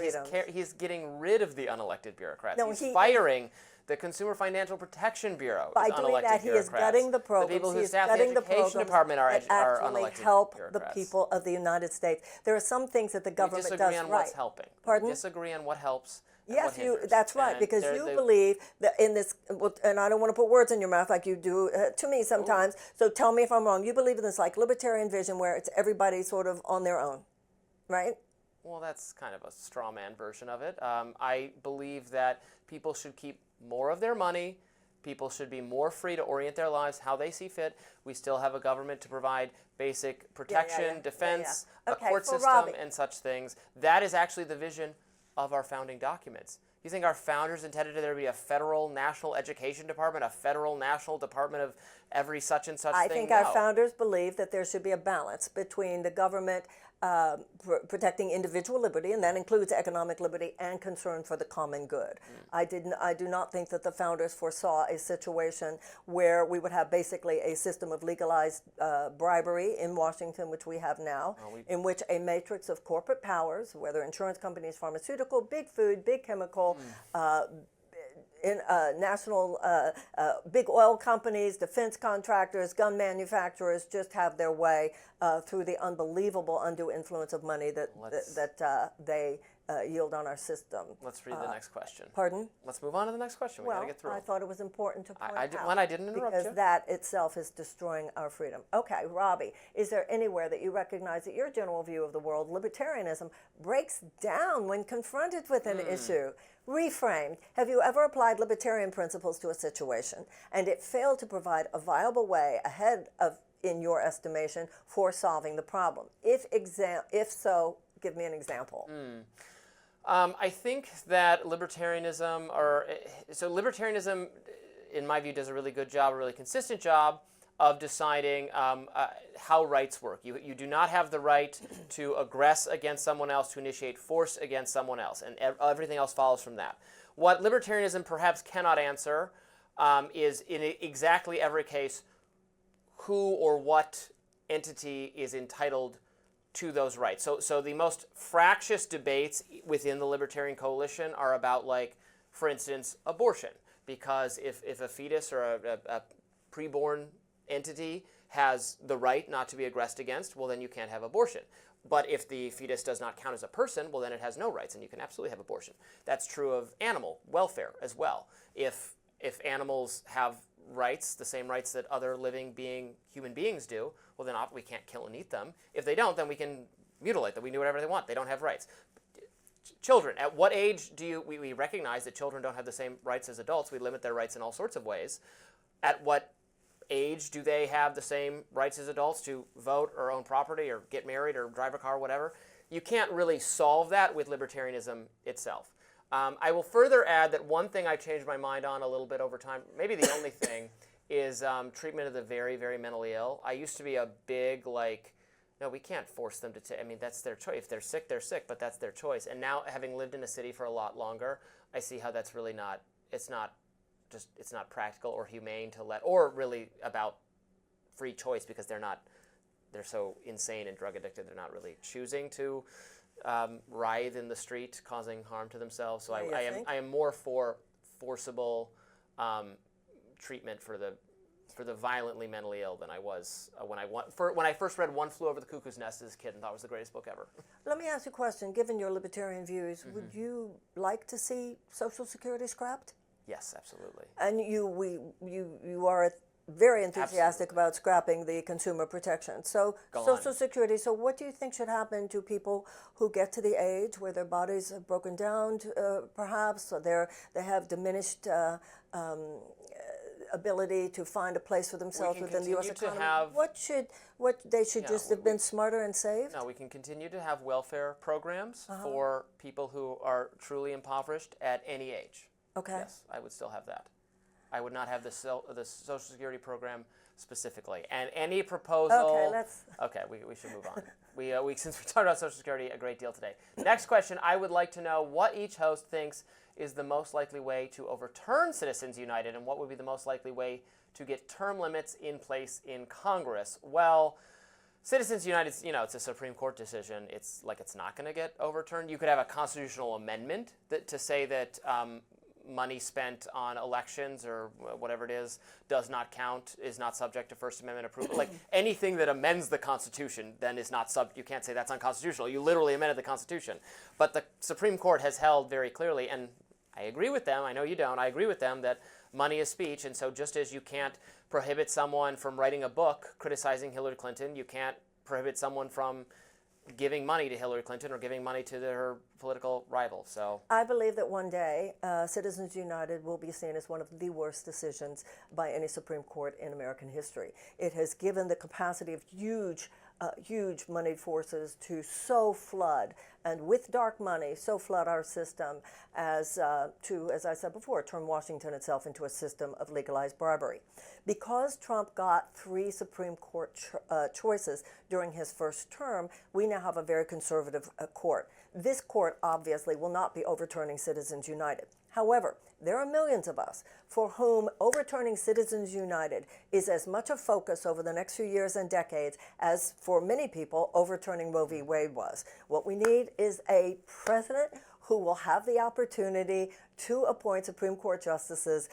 He's getting rid of the unelected bureaucrats. No, he's firing the Consumer Financial Protection Bureau. By doing that, he is gutting the programs. The people who staff the education department are actually unelected help bureaucrats. the people of the United States. There are some things that the government does right. We disagree on what's helping. Pardon? We disagree on what helps. Yes, that's right, because you believe that in this, and I don't want to put words in your mouth like you do to me sometimes, so tell me if I'm wrong. You believe in this like libertarian vision where it's everybody sort of on their own, right? Well, that's kind of a straw man version of it. I believe that people should keep more of their money. People should be more free to orient their lives how they see fit. We still have a government to provide basic protection, defense, a court system, and such things. That is actually the vision of our founding documents. You think our founders intended there to be a federal national education department, a federal national department of every such and such thing? I think our founders believed that there should be a balance between the government protecting individual liberty, and that includes economic liberty and concern for the common good. I do not think that the founders foresaw a situation where we would have basically a system of legalized bribery in Washington, which we have now, in which a matrix of corporate powers, whether insurance companies, pharmaceutical, big food, big chemical, national big oil companies, defense contractors, gun manufacturers just have their way through the unbelievable undue influence of money that they yield on our system. Let's read the next question. Pardon? Let's move on to the next question. We got to get through. I thought it was important to point out. When I didn't interrupt because that itself is destroying our freedom. Okay, Robbie, is there anywhere that you recognize that your general view of the world, libertarianism, breaks down when confronted with an issue? Reframed, have you ever applied libertarian principles to a situation and it failed to provide a viable way ahead of, in your estimation, for solving the problem? If so, give me an example. I think that libertarianism, in my view, does a really good job, a really consistent job of deciding how rights work. You do not have the right to aggress against someone else, to initiate force against someone else, and everything else follows from that. What libertarianism perhaps cannot answer is, in exactly every case, who or what entity is entitled to those rights. So the most fractious debates within the Libertarian Coalition are about, like, for instance, abortion. Because if a fetus or a preborn entity has the right not to be aggressed against, well, then you can't have abortion. But if the fetus does not count as a person, well, then it has no rights, and you can absolutely have abortion. That's true of animal welfare as well. If animals have rights, the same rights that other living human beings do, well, then we can't kill and eat them. If they don't, then we can mutilate them. We can do whatever they want. They don't have rights. Children, at what age do we recognize that children don't have the same rights as adults? We limit their rights in all sorts of ways. At what age do they have the same rights as adults to vote or own property or get married or drive a car or whatever? You can't really solve that with libertarianism itself. I will further add that one thing I changed my mind on a little bit over time, maybe the only thing, is treatment of the very, very mentally ill. I used to be a big, no, we can't force them to that's their choice. If they're sick, but that's their choice. And now, having lived in a city for a lot longer, I see how that's really it's not practical or humane to or really about free choice, because they're so insane and drug addicted, they're not really choosing to writhe in the street, causing harm to themselves. So I am more for forcible treatment for the violently mentally ill than I was when I first read One Flew Over the Cuckoo's Nest as a kid and thought it was the greatest book ever. Let me ask you a question. Given your libertarian views, would you like to see Social Security scrapped? Yes, absolutely. And you are very enthusiastic about scrapping the consumer protection. So Social Security, so what do you think should happen to people who get to the age where their bodies have broken down, perhaps, or they have diminished ability to find a place for themselves within the U.S. continue to economy? have- What they should just have been smarter and saved? No, we can continue to have welfare programs for people who are truly impoverished at any age. Okay. Yes, I would still have that. I would not have the Social Security program specifically. And any proposal. Okay, we should move on. Since we talked about Social Security a great deal today. Next question, I would like to know what each host thinks is the most likely way to overturn Citizens United, and what would be the most likely way to get term limits in place in Congress. Well, Citizens United, it's a Supreme Court decision. It's not going to get overturned. You could have a constitutional amendment to say that money spent on elections or whatever it is does not count, is not subject to First Amendment approval. Like anything that amends the Constitution then is not you can't say that's unconstitutional. You literally amended the Constitution. But the Supreme Court has held very clearly, and I agree with them, I know you don't, I agree with them that money is speech, and so just as you can't prohibit someone from writing a book criticizing Hillary Clinton, you can't prohibit someone from giving money to Hillary Clinton or giving money to her political rival. So I believe that one day Citizens United will be seen as one of the worst decisions by any Supreme Court in American history. It has given the capacity of huge moneyed forces to so flood, and with dark money, so flood our system as I said before, turn Washington itself into a system of legalized bribery. Because Trump got 3 Supreme Court choices during his first term, we now have a very conservative court. This court obviously will not be overturning Citizens United. However, there are millions of us for whom overturning Citizens United is as much a focus over the next few years and decades as for many people overturning Roe v. Wade was. What we need is a president who will have the opportunity to appoint Supreme Court justices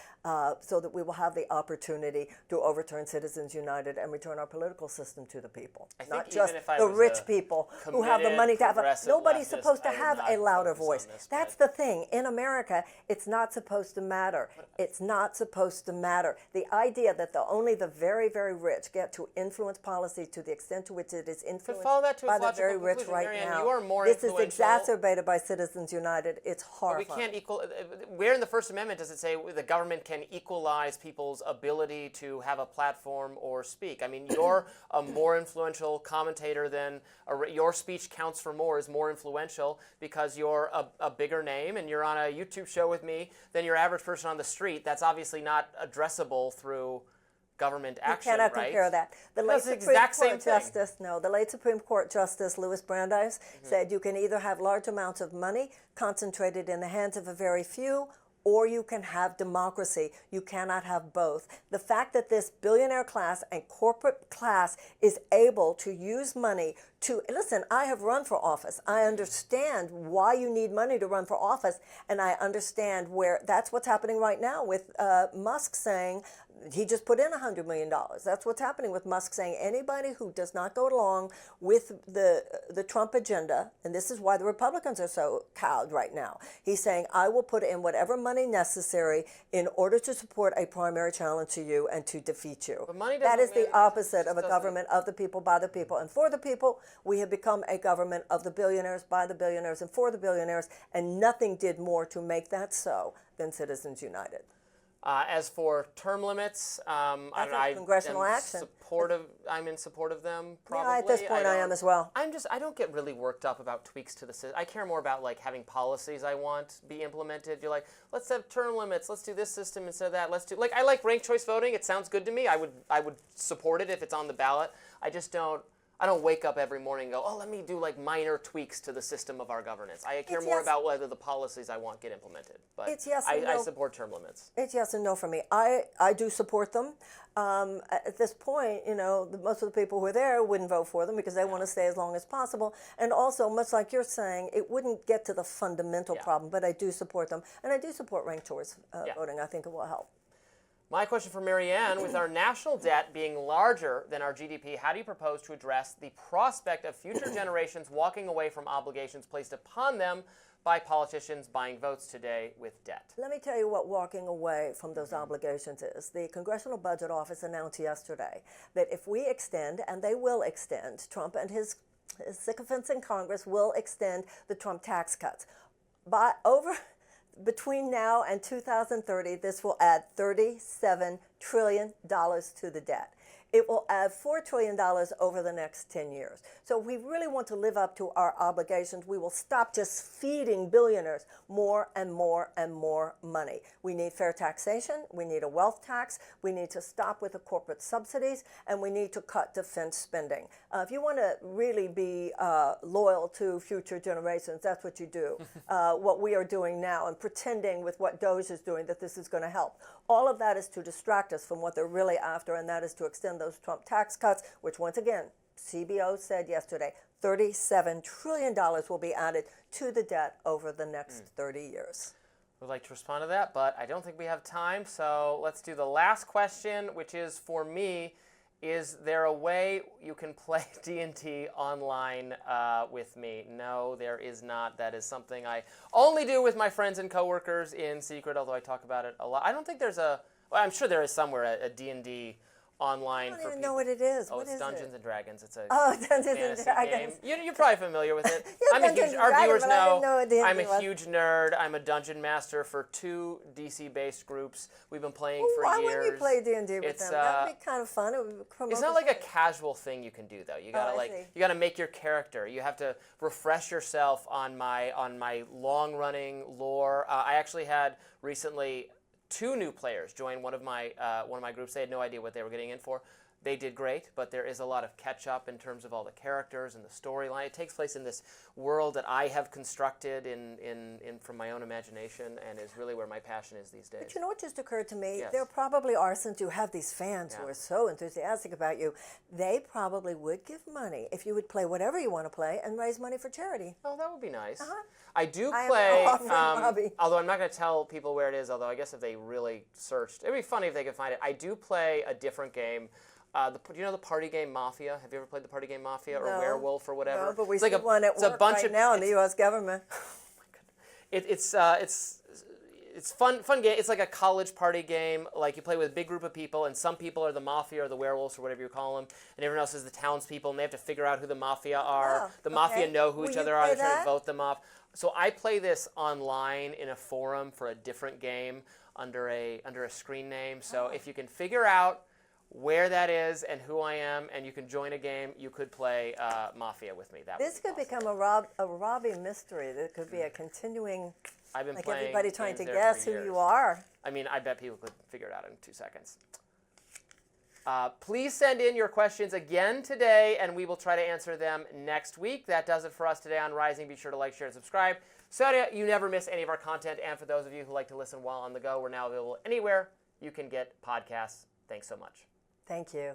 so that we will have the opportunity to overturn Citizens United and return our political system to the people. Not just the rich people who have the money to have nobody's supposed to have a louder voice. That's the thing. In America, it's not supposed to matter. It's not supposed to matter. The idea that only the very, very rich get to influence policy to the extent to which it is influenced by the very rich right now. This is exacerbated by Citizens United. It's horrifying. But we can't equal. Where in the First Amendment does it say the government can equalize people's ability to have a platform or speak? I mean, you're a more influential commentator than your speech counts for more, is more influential because you're a bigger name and you're on a YouTube show with me than your average person on the street. That's obviously not addressable through government action, you cannot compare that. The late Supreme Court Justice Louis Brandeis said you can either have large amounts of money concentrated in the hands of a very few, or you can have democracy. You cannot have both. The fact that this billionaire class and corporate class is able to use money to, listen, I have run for office. I understand why you need money to run for office, and I understand where that's what's happening right now with Musk saying, he just put in $100 million. That's what's happening with Musk saying anybody who does not go along with the Trump agenda, and this is why the Republicans are so cowed right now. He's saying, I will put in whatever money necessary in order to support a primary challenge to you and to defeat you. That is the opposite of a government of the people, by the people, and for the people. We have become a government of the billionaires, by the billionaires, and for the billionaires, and nothing did more to make that so than Citizens United. As for term limits, I'm in support of them. Probably. Yeah, at this point, I am as well. I don't get really worked up about tweaks to the system. I care more about like having policies I want be implemented. You're like, let's have term limits. Let's do this system instead of that. I like ranked choice voting. It sounds good to me. I would support it if it's on the ballot. I don't wake up every morning and go, oh, let me do like minor tweaks to the system of our governance. I care more about whether the policies I want get implemented. But I support term limits. It's yes and no for me. I do support them. At this point, most of the people who are there wouldn't vote for them because they want to stay as long as possible. And also, much like you're saying, it wouldn't get to the fundamental problem, but I do support them. And I do support ranked choice voting. I think it will help. My question for Marianne, with our national debt being larger than our GDP, how do you propose to address the prospect of future generations walking away from obligations placed upon them by politicians buying votes today with debt? Let me tell you what walking away from those obligations is. The Congressional Budget Office announced yesterday that if we extend, and they will extend, Trump and his sycophants in Congress will extend the Trump tax cuts. between now and 2030, this will add $37 trillion to the debt. It will add $4 trillion over the next 10 years. So we really want to live up to our obligations. We will stop just feeding billionaires more and more and more money. We need fair taxation. We need a wealth tax. We need to stop with the corporate subsidies, and we need to cut defense spending. If you want to really be loyal to future generations, that's what you do. What we are doing now and pretending with what DOGE is doing that this is going to help. All of that is to distract us from what they're really after, and that is to extend those Trump tax cuts, which once again, CBO said yesterday, $37 trillion will be added to the debt over the next 30 years. Would like to respond to that, but I don't think we have time, so let's do the last question, which is for me. Is there a way you can play D&D online with me? No, there is not. That is something I only do with my friends and coworkers in secret, although I talk about it a lot. I don't think there's well, I'm sure there is somewhere a D&D online. I don't even know what it is. Oh, what it's is Dungeons it? and Dragons. It's a Dungeons and fantasy Dragons. game. You're probably familiar with it. Yeah, I'm a Dungeons huge, and our Dragons, viewers but I didn't know what D&D I'm a was. huge nerd. I'm a dungeon master for 2 DC-based groups. We've been playing for Why years. wouldn't you play D&D with them? That would be kind of fun. It would promote It's not the like a show. casual thing you can do though. You gotta I see. you gotta make your character. You have to refresh yourself on my long-running lore. I actually had recently 2 new players join one of my groups. They had no idea what they were getting in for. They did great, but there is a lot of catch-up in terms of all the characters and the storyline. It takes place in this world that I have constructed from my own imagination, and is really where my passion is these days. But you know what just occurred to me? Yes. There probably are, since you have these fans who Yeah. are so enthusiastic about you, they probably would give money if you would play whatever you want to play and raise money for charity. Oh, that would be nice. Uh-huh. I do I am play, offering Bobby. although I'm not going to tell people where it is, although I guess if they really searched, it would be funny if they could find it. I do play a different game. Do you know the party game Mafia? Have you ever played the party game Mafia or No. Werewolf or whatever? No, but we It's like see one at it's a work bunch right of, now in the U.S. government. It's fun game. It's like a college party game. Like you play with a big group of people, and some people are the mafia or the werewolves or whatever you call them, and everyone else is the townspeople, and they have to figure out who the mafia are. Oh, the mafia okay. know who Will each you other are. play They're trying to that? vote them off. So I play this online in a forum for a different game under a screen name. So if you can figure out where that is and who I am, and you can join a game, you could play Mafia with me. This could become a Robbie mystery. There could be a continuing, I've been like playing everybody trying to games there guess for who years. you are. I mean, I bet people could figure it out in 2 seconds. Please send in your questions again today, and we will try to answer them next week. That does it for us today on Rising. Be sure to like, share, and subscribe so that you never miss any of our content. And for those of you who like to listen while on the go, we're now available anywhere you can get podcasts. Thanks so much. Thank you.